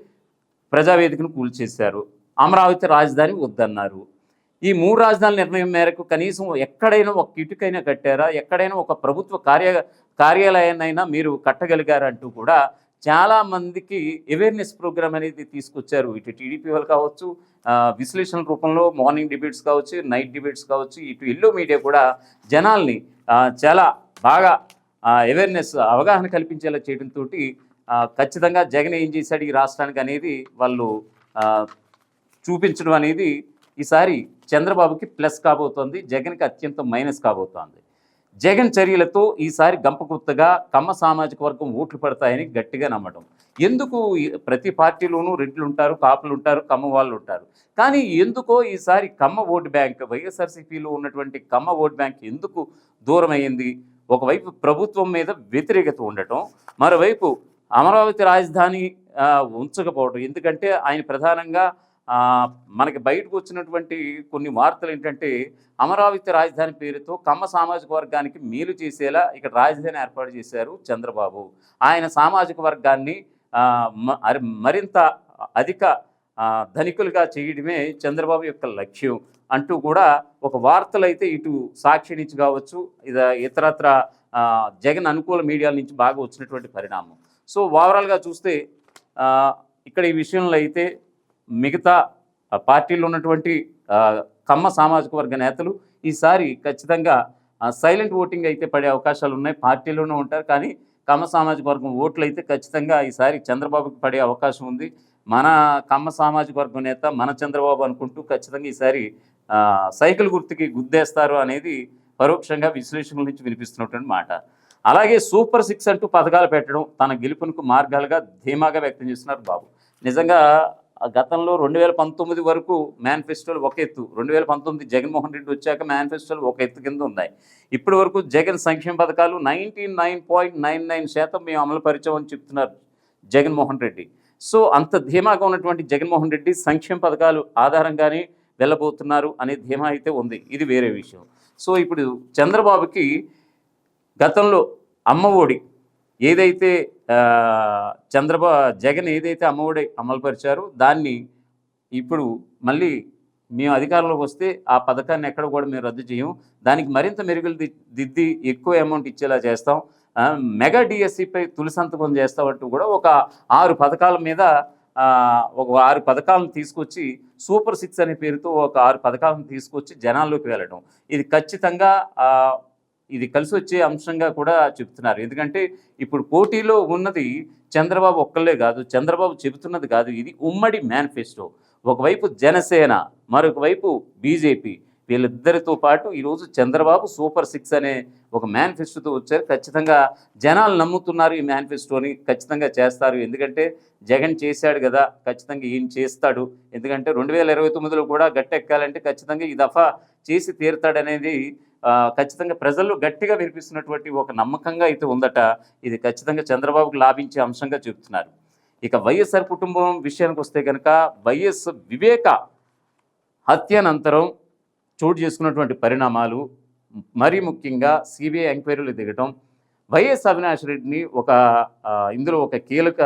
ప్రజావేదికను కూల్చేశారు, అమరావతి రాజధాని వద్దన్నారు. ఈ 3 రాజధానుల నిర్ణయం మేరకు కనీసం ఎక్కడైనా ఒక ఇటుకైనా కట్టారా, ఎక్కడైనా ఒక ప్రభుత్వ కార్యాలయాన్నైనా మీరు కట్టగలిగారంటూ కూడా చాలామందికి అవేర్నెస్ ప్రోగ్రామ్ అనేది తీసుకొచ్చారు. ఇటు టీడీపీ వాళ్ళు కావచ్చు, విశ్లేషణ రూపంలో మార్నింగ్ డిబేట్స్ కావచ్చు, నైట్ డిబేట్స్ కావచ్చు, ఇటు ఎల్లో మీడియా కూడా జనాల్ని చాలా బాగా అవేర్నెస్, అవగాహన కల్పించేలా చేయడంతో ఖచ్చితంగా జగన్ ఏం చేశాడు ఈ రాష్ట్రానికి అనేది వాళ్ళు చూపించడం అనేది ఈసారి చంద్రబాబుకి ప్లస్ కాబోతోంది, జగన్కి అత్యంత మైనస్ కాబోతోంది. జగన్ చర్యలతో ఈసారి గంపగుత్తగా కమ్మ సామాజిక వర్గం ఓట్లు పడతాయని గట్టిగా నమ్మడం. ఎందుకు ప్రతి పార్టీలోనూ రెడ్లు ఉంటారు, కాపులు ఉంటారు, కమ్మ వాళ్ళు ఉంటారు, కానీ ఎందుకో ఈసారి కమ్మ ఓటు బ్యాంక్, వైఎస్ఆర్సీపీలో ఉన్నటువంటి కమ్మ ఓటు బ్యాంక్ ఎందుకు దూరమైంది? ఒకవైపు ప్రభుత్వం మీద వ్యతిరేకత ఉండటం, మరోవైపు అమరావతి రాజధాని ఉంచకపోవడం. ఎందుకంటే ఆయన ప్రధానంగా మనకి బయటకు వచ్చినటువంటి కొన్ని వార్తలు ఏంటంటే అమరావతి రాజధాని పేరుతో కమ్మ సామాజిక వర్గానికి మేలు చేసేలా ఇక్కడ రాజధాని ఏర్పాటు చేశారు చంద్రబాబు. ఆయన సామాజిక వర్గాన్ని మరింత అధిక ధనికులుగా చేయడమే చంద్రబాబు యొక్క లక్ష్యం అంటూ కూడా ఒక వార్తలు అయితే ఇటు సాక్షి నుంచి కావచ్చు, ఇతరత్ర జగన్ అనుకూల మీడియాల నుంచి బాగా వచ్చినటువంటి పరిణామం. సో ఓవరాల్గా చూస్తే ఇక్కడ ఈ విషయంలో అయితే మిగతా పార్టీల్లో ఉన్నటువంటి కమ్మ సామాజిక వర్గ నేతలు ఈసారి ఖచ్చితంగా సైలెంట్ ఓటింగ్ అయితే పడే అవకాశాలు ఉన్నాయి. పార్టీలోనే ఉంటారు, కానీ కమ్మ సామాజిక వర్గం ఓట్లు అయితే ఖచ్చితంగా ఈసారి చంద్రబాబుకి పడే అవకాశం ఉంది. మన కమ్మ సామాజిక వర్గం నేత మన చంద్రబాబు అనుకుంటూ ఖచ్చితంగా ఈసారి సైకిల్ గుర్తుకి గుద్దేస్తారు అనేది పరోక్షంగా విశ్లేషకుల నుంచి వినిపిస్తున్నటువంటి మాట. అలాగే సూపర్ 6 అంటూ పథకాలు పెట్టడం తన గెలుపునకు మార్గాలుగా ధీమాగా వ్యక్తం చేస్తున్నారు బాబు. నిజంగా గతంలో 2019 వరకు మేనిఫెస్టోలు ఒక ఎత్తు, 2019 జగన్మోహన్ రెడ్డి వచ్చాక మేనిఫెస్టోలు ఒక ఎత్తు కింద ఉన్నాయి. ఇప్పటి వరకు జగన్ సంక్షేమ పథకాలు 99.99% మేము అమలు పరిచామని చెప్తున్నారు జగన్మోహన్ రెడ్డి. సో అంత ధీమాగా ఉన్నటువంటి జగన్మోహన్ రెడ్డి సంక్షేమ పథకాలు ఆధారంగానే వెళ్ళబోతున్నారు అనే ధీమా అయితే ఉంది. ఇది వేరే విషయం. సో ఇప్పుడు చంద్రబాబుకి గతంలో అమ్మఒడి ఏదైతే జగన్ ఏదైతే అమ్మఒడి అమలుపరిచారో దాన్ని ఇప్పుడు మళ్ళీ మేము అధికారంలోకి వస్తే ఆ పథకాన్ని ఎక్కడ కూడా మేము రద్దు చేయం, దానికి మరింత మెరుగులు దిద్ది ఎక్కువ అమౌంట్ ఇచ్చేలా చేస్తాం, మెగా డిఎస్సిపై తొలి సంతకం చేస్తామంటూ కూడా ఒక 6 పథకాల మీద ఒక 6 పథకాలను తీసుకొచ్చి సూపర్ 6 అనే పేరుతో ఒక 6 పథకాలను తీసుకొచ్చి జనాల్లోకి వెళ్ళడం, ఇది ఖచ్చితంగా ఇది కలిసి వచ్చే అంశంగా కూడా చెప్తున్నారు. ఎందుకంటే ఇప్పుడు పోటీలో ఉన్నది చంద్రబాబు ఒక్కళ్ళే కాదు, చంద్రబాబు చెబుతున్నది కాదు, ఇది ఉమ్మడి మేనిఫెస్టో. ఒకవైపు జనసేన, మరొక వైపు బీజేపీ, వీళ్ళిద్దరితో పాటు ఈరోజు చంద్రబాబు సూపర్ 6 అనే ఒక మేనిఫెస్టోతో వచ్చారు. ఖచ్చితంగా జనాలు నమ్ముతున్నారు ఈ మేనిఫెస్టోని, ఖచ్చితంగా చేస్తారు. ఎందుకంటే జగన్ చేశాడు కదా, ఖచ్చితంగా ఏం చేస్తాడు. ఎందుకంటే 2029లో కూడా గట్టెక్కాలంటే ఖచ్చితంగా ఈ దఫా చేసి తీరుతాడనేది ఖచ్చితంగా ప్రజల్లో గట్టిగా వినిపిస్తున్నటువంటి ఒక నమ్మకంగా అయితే ఉందట. ఇది ఖచ్చితంగా చంద్రబాబుకు లాభించే అంశంగా చెబుతున్నారు. ఇక వైఎస్ఆర్ కుటుంబం విషయానికి వస్తే కనుక వైఎస్ వివేక హత్యానంతరం చోటు చేసుకున్నటువంటి పరిణామాలు, మరీ ముఖ్యంగా సిబిఐ ఎంక్వైరీలు దిగటం, వైఎస్ అవినాష్ రెడ్డిని ఇందులో ఒక కీలక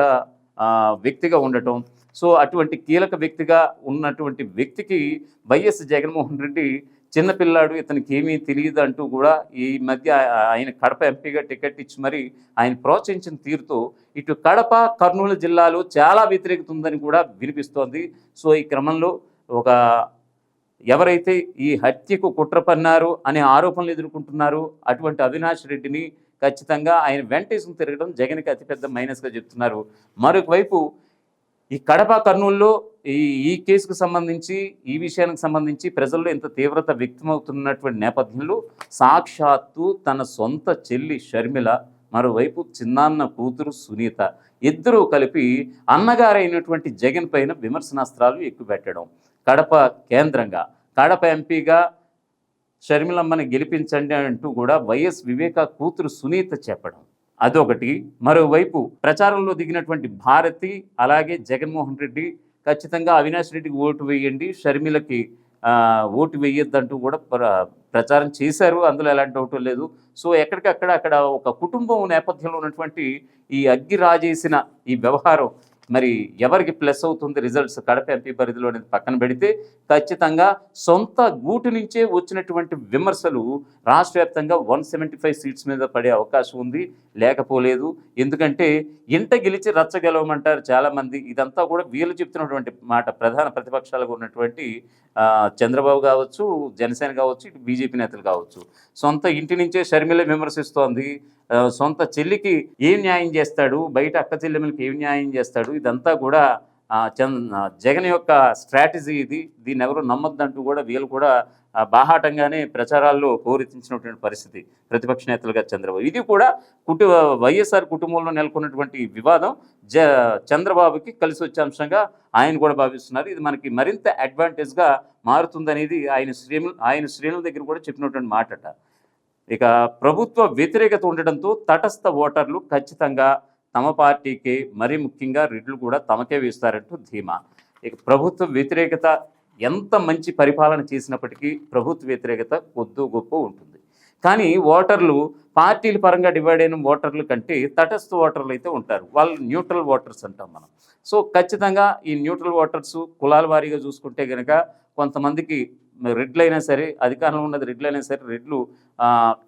వ్యక్తిగా ఉండటం. సో అటువంటి కీలక వ్యక్తిగా ఉన్నటువంటి వ్యక్తికి వైఎస్ జగన్మోహన్ రెడ్డి చిన్నపిల్లాడు, ఇతనికి ఏమీ తెలియదు అంటూ కూడా ఈ మధ్య ఆయన కడప ఎంపీగా టికెట్ ఇచ్చి మరి ఆయన ప్రోత్సహించిన తీరుతో ఇటు కడప కర్నూలు జిల్లాలో చాలా వ్యతిరేకత ఉందని కూడా వినిపిస్తోంది. సో ఈ క్రమంలో ఎవరైతే ఈ హత్యకు కుట్ర పన్నారు అనే ఆరోపణలు ఎదుర్కొంటున్నారో అటువంటి అవినాష్ రెడ్డిని ఖచ్చితంగా ఆయన వెంటేసుకుని తిరగడం జగన్కి అతిపెద్ద మైనస్గా చెప్తున్నారు. మరొక వైపు ఈ కడప కర్నూలులో ఈ కేసుకు సంబంధించి, ఈ విషయానికి సంబంధించి ప్రజల్లో ఎంత తీవ్రత వ్యక్తమవుతున్నటువంటి నేపథ్యంలో సాక్షాత్తు తన సొంత చెల్లి షర్మిల, మరోవైపు చిన్నాన్న కూతురు సునీత ఇద్దరూ కలిపి అన్నగారైనటువంటి జగన్ పైన విమర్శనాస్త్రాలు ఎక్కుపెట్టడం, కడప కేంద్రంగా కడప ఎంపీగా షర్మిలమ్మని గెలిపించండి అంటూ కూడా వైఎస్ వివేక కూతురు సునీత చెప్పడం అదొకటి. మరోవైపు ప్రచారంలో దిగినటువంటి భారతి అలాగే జగన్మోహన్ రెడ్డి ఖచ్చితంగా అవినాష్ రెడ్డికి ఓటు వేయండి, షర్మిలకి ఓటు వేయొద్దంటూ కూడా ప్రచారం చేశారు. అందులో ఎలాంటి డౌట్ లేదు. సో ఎక్కడికక్కడ అక్కడ ఒక కుటుంబం నేపథ్యంలో ఉన్నటువంటి ఈ అగ్గి రాజేసిన ఈ వ్యవహారం మరి ఎవరికి ప్లస్ అవుతుంది రిజల్ట్స్ కడప ఎంపీ పరిధిలో అనేది పక్కన పెడితే ఖచ్చితంగా సొంత గూటు నుంచే వచ్చినటువంటి విమర్శలు రాష్ట్ర వ్యాప్తంగా 175 సీట్స్ మీద పడే అవకాశం ఉంది, లేకపోలేదు. ఎందుకంటే ఇంట గెలిచి రచ్చ గెలవమంటారు చాలామంది. ఇదంతా కూడా వీళ్ళు చెప్తున్నటువంటి మాట. ప్రధాన ప్రతిపక్షాలుగా ఉన్నటువంటి చంద్రబాబు కావచ్చు, జనసేన కావచ్చు, ఇటు బీజేపీ నేతలు కావచ్చు, సొంత ఇంటి నుంచే షర్మిల విమర్శిస్తోంది. సొంత చెల్లికి ఏం న్యాయం చేస్తాడు, బయట అక్క చెల్లెమ్మలకి ఏం న్యాయం చేస్తాడు, ఇదంతా కూడా జగన్ యొక్క స్ట్రాటజీ ఇది, దీన్ని ఎవరు నమ్మొద్దంటూ కూడా వీళ్ళు కూడా బాహాటంగానే ప్రచారాల్లో హోరెత్తించినటువంటి పరిస్థితి ప్రతిపక్ష నేతలుగా చంద్రబాబు. ఇది కూడా వైఎస్ఆర్ కుటుంబంలో నెలకొన్నటువంటి వివాదం చంద్రబాబుకి కలిసి వచ్చే అంశంగా ఆయన కూడా భావిస్తున్నారు. ఇది మనకి మరింత అడ్వాంటేజ్గా మారుతుందనేది ఆయన శ్రేణుల దగ్గర కూడా చెప్పినటువంటి మాటట. ఇక ప్రభుత్వ వ్యతిరేకత ఉండడంతో తటస్థ ఓటర్లు ఖచ్చితంగా తమ పార్టీకే, మరీ ముఖ్యంగా రెడ్లు కూడా తమకే వేస్తారంటూ ధీమా. ఇక ప్రభుత్వ వ్యతిరేకత ఎంత మంచి పరిపాలన చేసినప్పటికీ ప్రభుత్వ వ్యతిరేకత కొద్దో గొప్ప ఉంటుంది. కానీ ఓటర్లు పార్టీల పరంగా డివైడ్ అయిన ఓటర్ల కంటే తటస్థ ఓటర్లు అయితే ఉంటారు, వాళ్ళు న్యూట్రల్ ఓటర్స్ అంటాం మనం. సో ఖచ్చితంగా ఈ న్యూట్రల్ ఓటర్స్ కులాల వారీగా చూసుకుంటే కనుక కొంతమందికి రెడ్లైనా సరే, అధికారంలో ఉన్నది రెడ్లైనా సరే, రెడ్లు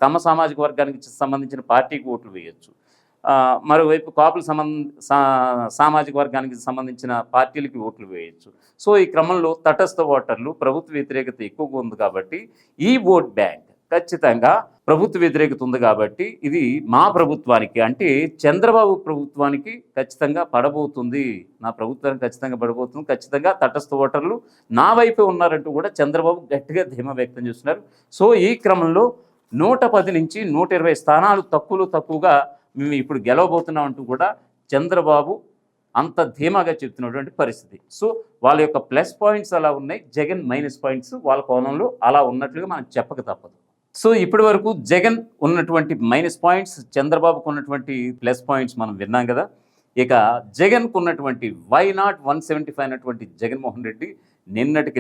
కమ్మ సామాజిక వర్గానికి సంబంధించిన పార్టీకి ఓట్లు వేయచ్చు. మరోవైపు కాపుల సామాజిక వర్గానికి సంబంధించిన పార్టీలకి ఓట్లు వేయచ్చు. సో ఈ క్రమంలో తటస్థ ఓటర్లు ప్రభుత్వ వ్యతిరేకత ఎక్కువగా ఉంది కాబట్టి ఈ ఓట్ బ్యాంక్ ఖచ్చితంగా ప్రభుత్వ వ్యతిరేకత ఉంది కాబట్టి ఇది మా ప్రభుత్వానికి అంటే చంద్రబాబు ప్రభుత్వానికి ఖచ్చితంగా పడబోతుంది. నా ప్రభుత్వానికి ఖచ్చితంగా పడబోతుంది. ఖచ్చితంగా తటస్థ ఓటర్లు నా వైపే ఉన్నారంటూ కూడా చంద్రబాబు గట్టిగా ధీమా వ్యక్తం చేస్తున్నారు. సో ఈ క్రమంలో 110 నుంచి 120 స్థానాలు తక్కువగా మేము ఇప్పుడు గెలవబోతున్నాం అంటూ కూడా చంద్రబాబు అంత ధీమాగా చెప్తున్నటువంటి పరిస్థితి. సో వాళ్ళ యొక్క ప్లస్ పాయింట్స్ అలా ఉన్నాయి, జగన్ మైనస్ పాయింట్స్ వాళ్ళ కోణంలో అలా ఉన్నట్లుగా మనం చెప్పక తప్పదు. సో ఇప్పటి వరకు జగన్ ఉన్నటువంటి మైనస్ పాయింట్స్, చంద్రబాబుకు ఉన్నటువంటి ప్లస్ పాయింట్స్ మనం విన్నాం కదా. ఇక జగన్కు ఉన్నటువంటి వై నాట్ 175 అన్నటువంటి జగన్మోహన్ రెడ్డి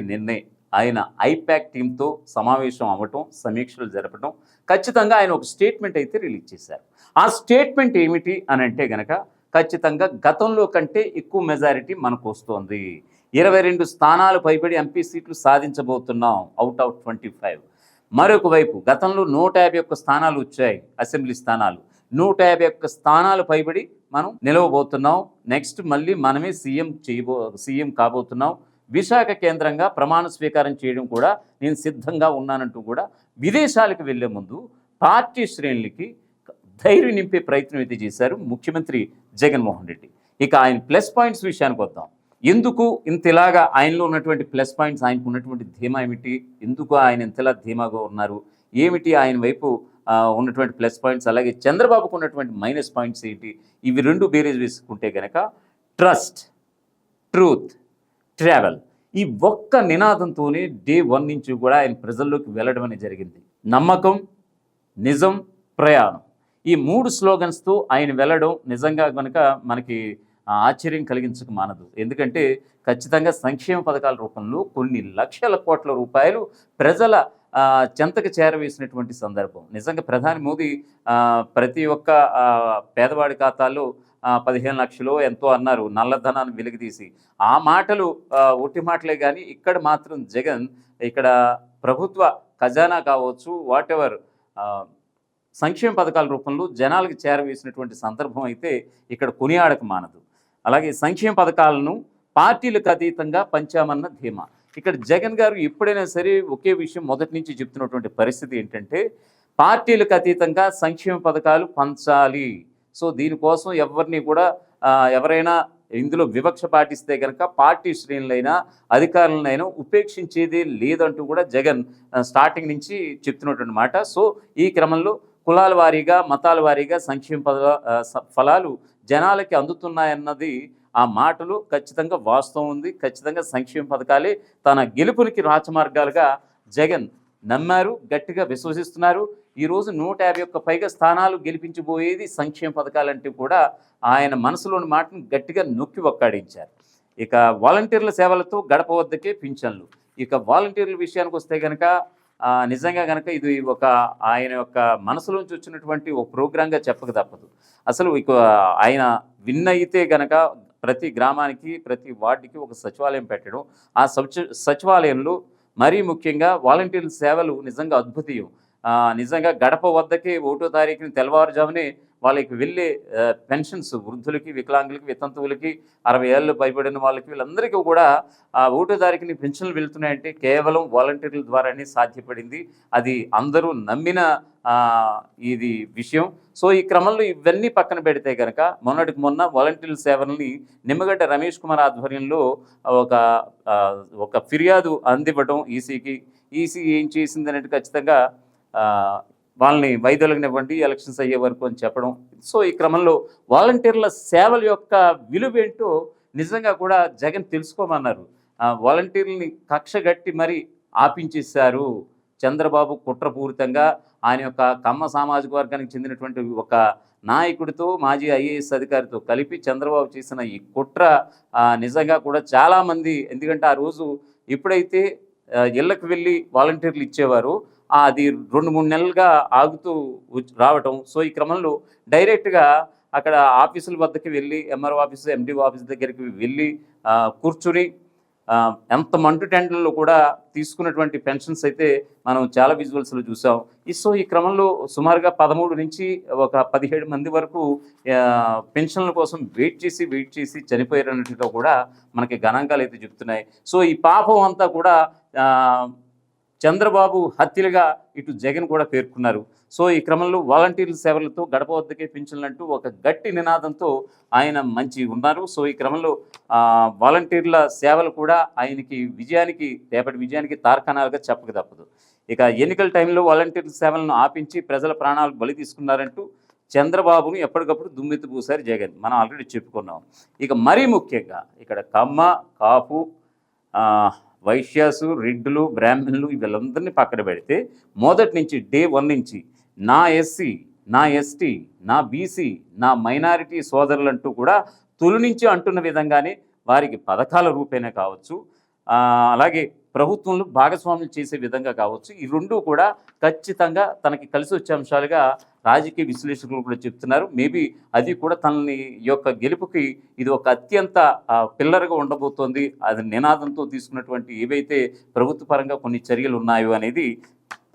నిన్నే ఆయన ఐపాక్ టీంతో సమావేశం అవ్వటం, సమీక్షలు జరపడం, ఖచ్చితంగా ఆయన ఒక స్టేట్మెంట్ అయితే రిలీజ్ చేశారు. ఆ స్టేట్మెంట్ ఏమిటి అని అంటే గనక ఖచ్చితంగా గతంలో కంటే ఎక్కువ మెజారిటీ మనకు వస్తోంది. 22 స్థానాలు పైబడి ఎంపీ సీట్లు సాధించబోతున్నాం అవుట్ ఆఫ్ 25. మరొక వైపు గతంలో 151 స్థానాలు వచ్చాయి అసెంబ్లీ స్థానాలు. 151 స్థానాలు పైబడి మనం నిలవబోతున్నాం. నెక్స్ట్ మళ్ళీ మనమే సీఎం కాబోతున్నాం. విశాఖ కేంద్రంగా ప్రమాణ స్వీకారం చేయడం కూడా నేను సిద్ధంగా ఉన్నానంటూ కూడా విదేశాలకు వెళ్లే ముందు పార్టీ శ్రేణులకి ధైర్యం నింపే ప్రయత్నం అయితే చేశారు ముఖ్యమంత్రి జగన్మోహన్ రెడ్డి. ఇక ఆయన ప్లస్ పాయింట్స్ విషయానికి వద్దాం. ఎందుకు ఇంతలాగా ఆయనలో ఉన్నటువంటి ప్లస్ పాయింట్స్, ఆయనకు ఉన్నటువంటి ధీమా ఏమిటి, ఎందుకు ఆయన ఇంతలా ధీమాగా ఉన్నారు, ఏమిటి ఆయన వైపు ఉన్నటువంటి ప్లస్ పాయింట్స్, అలాగే చంద్రబాబుకు ఉన్నటువంటి మైనస్ పాయింట్స్ ఏంటి, ఇవి రెండు బేరేజ్ వేసుకుంటే కనుక ట్రస్ట్, ట్రూత్, ట్రావెల్ ఈ ఒక్క నినాదంతోనే డే 1 నుంచి కూడా ఆయన ప్రజల్లోకి వెళ్ళడం అనేది జరిగింది. నమ్మకం, నిజం, ప్రయాణం ఈ 3 స్లోగన్స్తో ఆయన వెళ్ళడం నిజంగా కనుక మనకి ఆశ్చర్యం కలిగించక మానదు. ఎందుకంటే ఖచ్చితంగా సంక్షేమ పథకాల రూపంలో కొన్ని లక్షల కోట్ల రూపాయలు ప్రజల చెంతకు చేరవేసినటువంటి సందర్భం. నిజంగా ప్రధాని మోదీ ప్రతి ఒక్క పేదవాడి ఖాతాల్లో 15 లక్షలు ఎంతో అన్నారు నల్లధనాన్ని వెలికితీసి. ఆ మాటలు ఒట్టి మాటలే కానీ ఇక్కడ మాత్రం జగన్ ఇక్కడ ప్రభుత్వ ఖజానా కావచ్చు వాట్ ఎవర్ సంక్షేమ పథకాల రూపంలో జనాలకు చేరవేసినటువంటి సందర్భం అయితే ఇక్కడ కొనియాడక మానదు. అలాగే సంక్షేమ పథకాలను పార్టీలకు అతీతంగా పంచామన్న ధీమా. ఇక్కడ జగన్ గారు ఎప్పుడైనా సరే ఒకే విషయం మొదటి నుంచి చెప్తున్నటువంటి పరిస్థితి ఏంటంటే పార్టీలకు అతీతంగా సంక్షేమ పథకాలు పంచాలి. సో దీనికోసం ఎవరిని కూడా ఎవరైనా ఇందులో వివక్ష పాటిస్తే కనుక పార్టీ శ్రేణులైనా అధికారులనైనా ఉపేక్షించేదే లేదంటూ కూడా జగన్ స్టార్టింగ్ నుంచి చెప్తున్నటువంటి మాట. సో ఈ క్రమంలో కులాల వారీగా మతాల వారీగా సంక్షేమ ఫలాలు జనాలకి అందుతున్నాయన్నది ఆ మాటలు ఖచ్చితంగా వాస్తవం ఉంది. ఖచ్చితంగా సంక్షేమ పథకాలే తన గెలుపునికి రాచమార్గాలుగా జగన్ నమ్మారు, గట్టిగా విశ్వసిస్తున్నారు. ఈరోజు 151 పైగా స్థానాలు గెలిపించబోయేది సంక్షేమ పథకాలంటే కూడా ఆయన మనసులోని మాటను గట్టిగా నొక్కి ఒక్కాడించారు. ఇక వాలంటీర్ల సేవలతో గడప వద్దకే పింఛన్లు. ఇక వాలంటీర్ల విషయానికి వస్తే కనుక నిజంగా కనుక ఇది ఒక ఆయన యొక్క మనసులోంచి వచ్చినటువంటి ఒక ప్రోగ్రాంగా చెప్పక తప్పదు. అసలు ఇక ఆయన విన్ అయితే కనుక ప్రతి గ్రామానికి ప్రతి వార్డుకి ఒక సచివాలయం పెట్టడం, ఆ సచివాలయంలో మరీ ముఖ్యంగా వాలంటీర్ల సేవలు నిజంగా అద్భుతీయం. నిజంగా గడప వద్దకే 1వ తారీఖుని తెల్లవారుజామునే వాళ్ళకి వెళ్ళే పెన్షన్స్ వృద్ధులకి, వికలాంగులకి, వితంతువులకి, 60 ఏళ్ళు పైబడిన వాళ్ళకి వీళ్ళందరికీ కూడా 1వ తారీఖుని పెన్షన్లు వెళ్తున్నాయంటే కేవలం వాలంటీర్ల ద్వారానే సాధ్యపడింది. అది అందరూ నమ్మిన ఇది విషయం. సో ఈ క్రమంలో ఇవన్నీ పక్కన పెడితే కనుక మొన్నటికి మొన్న వాలంటీర్ల సేవల్ని నిమ్మగడ్డ రమేష్ కుమార్ ఆధ్వర్యంలో ఒక ఫిర్యాదు అందివ్వడం ఈసీకి. ఈసీ ఏం చేసింది అనేది ఖచ్చితంగా వాళ్ళని వైద్యులనివ్వండి ఎలక్షన్స్ అయ్యే వరకు అని చెప్పడం. సో ఈ క్రమంలో వాలంటీర్ల సేవల యొక్క విలువేంటో నిజంగా కూడా జగన్ తెలుసుకోమన్నారు. వాలంటీర్లని కక్షగట్టి మరి ఆపించేశారు. చంద్రబాబు కుట్రపూరితంగా ఆయన యొక్క కమ్మ సామాజిక వర్గానికి చెందినటువంటి ఒక నాయకుడితో మాజీ ఐఏఎస్ అధికారితో కలిపి చంద్రబాబు చేసిన ఈ కుట్ర నిజంగా కూడా చాలామంది, ఎందుకంటే ఆ రోజు ఎప్పుడైతే ఇళ్ళకు వెళ్ళి వాలంటీర్లు ఇచ్చేవారు అది 2-3 నెలలుగా ఆగుతూ రావటం. సో ఈ క్రమంలో డైరెక్ట్గా అక్కడ ఆఫీసుల వద్దకి వెళ్ళి ఎంఆర్ఓ ఆఫీసు, ఎండిఓ ఆఫీస్ దగ్గరికి వెళ్ళి కూర్చుని ఎంత మంటు టెండర్లో కూడా తీసుకున్నటువంటి పెన్షన్స్ అయితే మనం చాలా విజువల్స్లో చూసాం. సో ఈ క్రమంలో సుమారుగా 13 నుంచి ఒక 17 మంది వరకు పెన్షన్ల కోసం వెయిట్ చేసి చనిపోయారన్నట్టుగా కూడా మనకి గణాంకాలు అయితే చెప్తున్నాయి. సో ఈ పాపం అంతా కూడా చంద్రబాబు హత్యలుగా ఇటు జగన్ కూడా పేర్కొన్నారు. సో ఈ క్రమంలో వాలంటీర్ల సేవలతో గడప వద్దకే పింఛన్లంటూ ఒక గట్టి నినాదంతో ఆయన మంచి ఉన్నారు. సో ఈ క్రమంలో వాలంటీర్ల సేవలు కూడా ఆయనకి రేపటి విజయానికి తార్కాణాలుగా చెప్పక తప్పదు. ఇక ఎన్నికల టైంలో వాలంటీర్ల సేవలను ఆపించి ప్రజల ప్రాణాలు బలి తీసుకున్నారంటూ చంద్రబాబును ఎప్పటికప్పుడు దుమ్మెత్తిపోసారు జగన్. మనం ఆల్రెడీ చెప్పుకున్నాం. ఇక మరీ ముఖ్యంగా ఇక్కడ కమ్మ, కాపు, వైశ్యాసు, రెడ్డులు, బ్రాహ్మణులు వీళ్ళందరినీ పక్కన పెడితే మొదటి నుంచి డే 1 నుంచి నా ఎస్సీ, నా ఎస్టీ, నా బీసీ, నా మైనారిటీ సోదరులంటూ కూడా తొలి నుంచి అంటున్న విధంగానే వారికి పథకాల రూపేణా కావచ్చు, అలాగే ప్రభుత్వంలో భాగస్వాములు చేసే విధంగా కావచ్చు, ఈ రెండు కూడా ఖచ్చితంగా తనకి కలిసి వచ్చే అంశాలుగా రాజకీయ విశ్లేషకులు కూడా చెప్తున్నారు. మేబీ అది కూడా తనని యొక్క గెలుపుకి ఇది ఒక అత్యంత పిల్లర్గా ఉండబోతోంది. అది నినాదంతో తీసుకున్నటువంటి ఏవైతే ప్రభుత్వ పరంగా కొన్ని చర్యలు ఉన్నాయో అనేది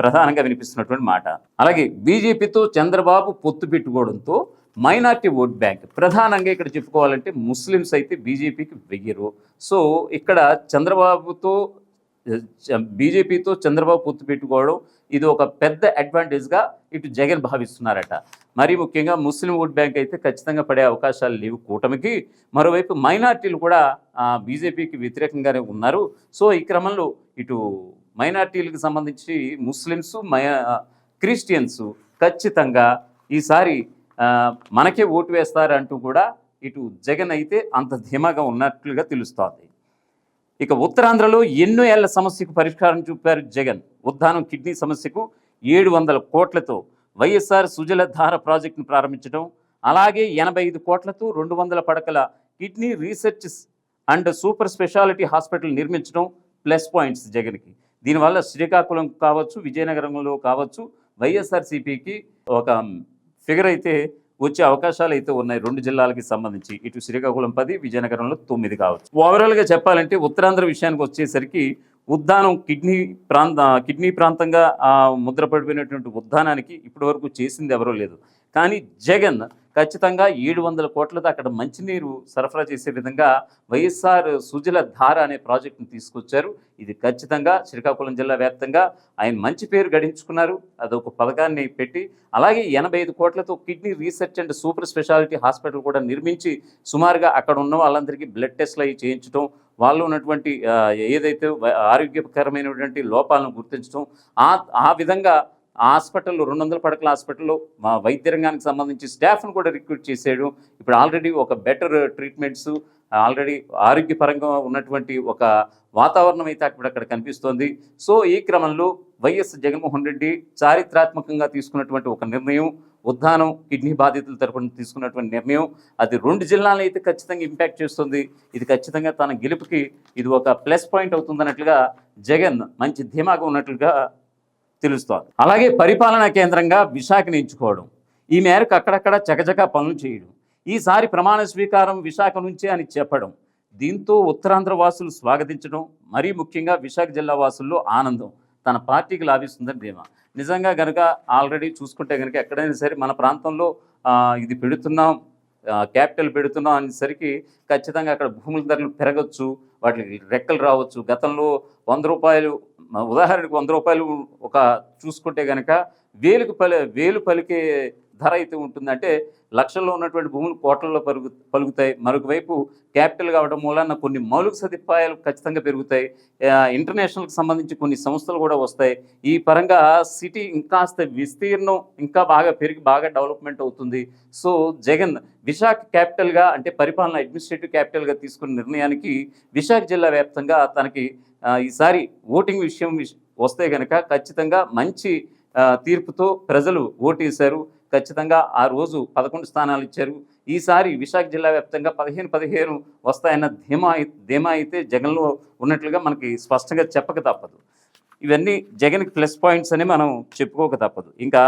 ప్రధానంగా వినిపిస్తున్నటువంటి మాట. అలాగే బీజేపీతో చంద్రబాబు పొత్తు పెట్టుకోవడంతో మైనార్టీ ఓట్ బ్యాంక్ ప్రధానంగా ఇక్కడ చెప్పుకోవాలంటే ముస్లిమ్స్ అయితే బీజేపీకి వెయ్యరు. సో ఇక్కడ బీజేపీతో చంద్రబాబు పొత్తు పెట్టుకోవడం ఇది ఒక పెద్ద అడ్వాంటేజ్గా ఇటు జగన్ భావిస్తున్నారట. మరీ ముఖ్యంగా ముస్లిం ఓట్ బ్యాంక్ అయితే ఖచ్చితంగా పడే అవకాశాలు లేవు కూటమికి. మరోవైపు మైనార్టీలు కూడా బీజేపీకి వ్యతిరేకంగానే ఉన్నారు. సో ఈ క్రమంలో ఇటు మైనార్టీలకు సంబంధించి ముస్లిమ్స్, క్రిస్టియన్స్ ఖచ్చితంగా ఈసారి మనకే ఓటు వేస్తారంటూ కూడా ఇటు జగన్ అయితే అంత ధీమాగా ఉన్నట్లుగా తెలుస్తోంది. ఇక ఉత్తరాంధ్రలో ఎన్నో ఏళ్ల సమస్యకు పరిష్కారం చూపారు జగన్. ఉద్దానం కిడ్నీ సమస్యకు 700 కోట్లతో వైఎస్ఆర్ సుజలధార ప్రాజెక్టును ప్రారంభించడం, అలాగే 85 కోట్లతో 200 పడకల kidney research and super speciality hospital నిర్మించడం ప్లస్ పాయింట్స్ జగన్కి. దీనివల్ల శ్రీకాకుళం కావచ్చు, విజయనగరంలో కావచ్చు వైఎస్ఆర్సీపీకి ఒక ఫిగర్ అయితే వచ్చే అవకాశాలు అయితే ఉన్నాయి. 2 జిల్లాలకి సంబంధించి ఇటు శ్రీకాకుళం 10, విజయనగరంలో 9 కావచ్చు. ఓవరాల్గా చెప్పాలంటే ఉత్తరాంధ్ర విషయానికి వచ్చేసరికి ఉద్దానం కిడ్నీ ప్రాంతంగా ముద్రపడిపోయినటువంటి ఉద్దానానికి ఇప్పటి వరకు చేసింది ఎవరూ లేదు. కానీ జగన్ ఖచ్చితంగా 700 కోట్లతో అక్కడ మంచినీరు సరఫరా చేసే విధంగా వైఎస్ఆర్ సుజలధార అనే ప్రాజెక్టును తీసుకొచ్చారు. ఇది ఖచ్చితంగా శ్రీకాకుళం జిల్లా వ్యాప్తంగా ఆయన మంచి పేరు గడించుకున్నారు. అదొక పథకాన్ని పెట్టి, అలాగే 85 కోట్లతో kidney research and super speciality hospital కూడా నిర్మించి సుమారుగా అక్కడ ఉన్న వాళ్ళందరికీ బ్లడ్ టెస్ట్లు అవి చేయించడం, వాళ్ళు ఉన్నటువంటి ఏదైతే ఆరోగ్యకరమైనటువంటి లోపాలను గుర్తించడం, ఆ విధంగా హాస్పిటల్లో 200 పడకల హాస్పిటల్లో మా వైద్య రంగానికి సంబంధించి స్టాఫ్ను కూడా రిక్రూట్ చేసాడు. ఇప్పుడు ఆల్రెడీ ఒక బెటర్ ట్రీట్మెంట్స్, ఆల్రెడీ ఆరోగ్యపరంగా ఉన్నటువంటి ఒక వాతావరణం అయితే అక్కడ కనిపిస్తోంది. సో ఈ క్రమంలో వైఎస్ జగన్మోహన్ రెడ్డి చారిత్రాత్మకంగా తీసుకున్నటువంటి ఒక నిర్ణయం, ఉద్దానం కిడ్నీ బాధితుల తరపున తీసుకున్నటువంటి నిర్ణయం, అది 2 జిల్లాలను అయితే ఖచ్చితంగా ఇంపాక్ట్ చేస్తుంది. ఇది ఖచ్చితంగా తన గెలుపుకి ఇది ఒక ప్లస్ పాయింట్ అవుతుందన్నట్లుగా జగన్ మంచి ధీమాగా ఉన్నట్లుగా తెలుస్తోంది. అలాగే పరిపాలనా కేంద్రంగా విశాఖను ఎంచుకోవడం, ఈ మేరకు అక్కడక్కడ చకచకా పనులు చేయడం, ఈసారి ప్రమాణ స్వీకారం విశాఖ నుంచే అని చెప్పడం, దీంతో ఉత్తరాంధ్ర వాసులు స్వాగతించడం, మరీ ముఖ్యంగా విశాఖ జిల్లా వాసుల్లో ఆనందం తన పార్టీకి లాభిస్తుందని ధీమా. నిజంగా కనుక ఆల్రెడీ చూసుకుంటే కనుక ఎక్కడైనా సరే మన ప్రాంతంలో ఇది పెడుతున్నాం, క్యాపిటల్ పెడుతున్నాం అనేసరికి ఖచ్చితంగా అక్కడ భూముల ధరలు పెరగచ్చు, వాటికి రెక్కలు రావచ్చు. గతంలో 100 రూపాయలు, ఉదాహరణకు 100 రూపాయలు ఒక చూసుకుంటే కనుక వేలు పలికే ధర అయితే ఉంటుందంటే లక్షల్లో ఉన్నటువంటి భూములు కోట్లలో పలుకుతాయి. మరొక వైపు క్యాపిటల్ కావడం మూలన కొన్ని మౌలిక సదుపాయాలు ఖచ్చితంగా పెరుగుతాయి. ఇంటర్నేషనల్కి సంబంధించి కొన్ని సంస్థలు కూడా వస్తాయి. ఈ పరంగా సిటీ ఇంకాస్త విస్తీర్ణం ఇంకా బాగా పెరిగి బాగా డెవలప్మెంట్ అవుతుంది. సో జగన్ విశాఖ క్యాపిటల్గా, అంటే పరిపాలన అడ్మినిస్ట్రేటివ్ క్యాపిటల్గా తీసుకున్న నిర్ణయానికి విశాఖ జిల్లా వ్యాప్తంగా తనకి ఈసారి ఓటింగ్ విషయం వస్తే కనుక ఖచ్చితంగా మంచి తీర్పుతో ప్రజలు ఓటేశారు. ఖచ్చితంగా ఆ రోజు 11 స్థానాలు ఇచ్చారు. ఈసారి విశాఖ జిల్లా వ్యాప్తంగా 15 వస్తాయన్న ధీమా అయితే జగన్లో ఉన్నట్లుగా మనకి స్పష్టంగా చెప్పక తప్పదు. ఇవన్నీ జగన్కి ప్లస్ పాయింట్స్ అని మనం చెప్పుకోక తప్పదు. ఇంకా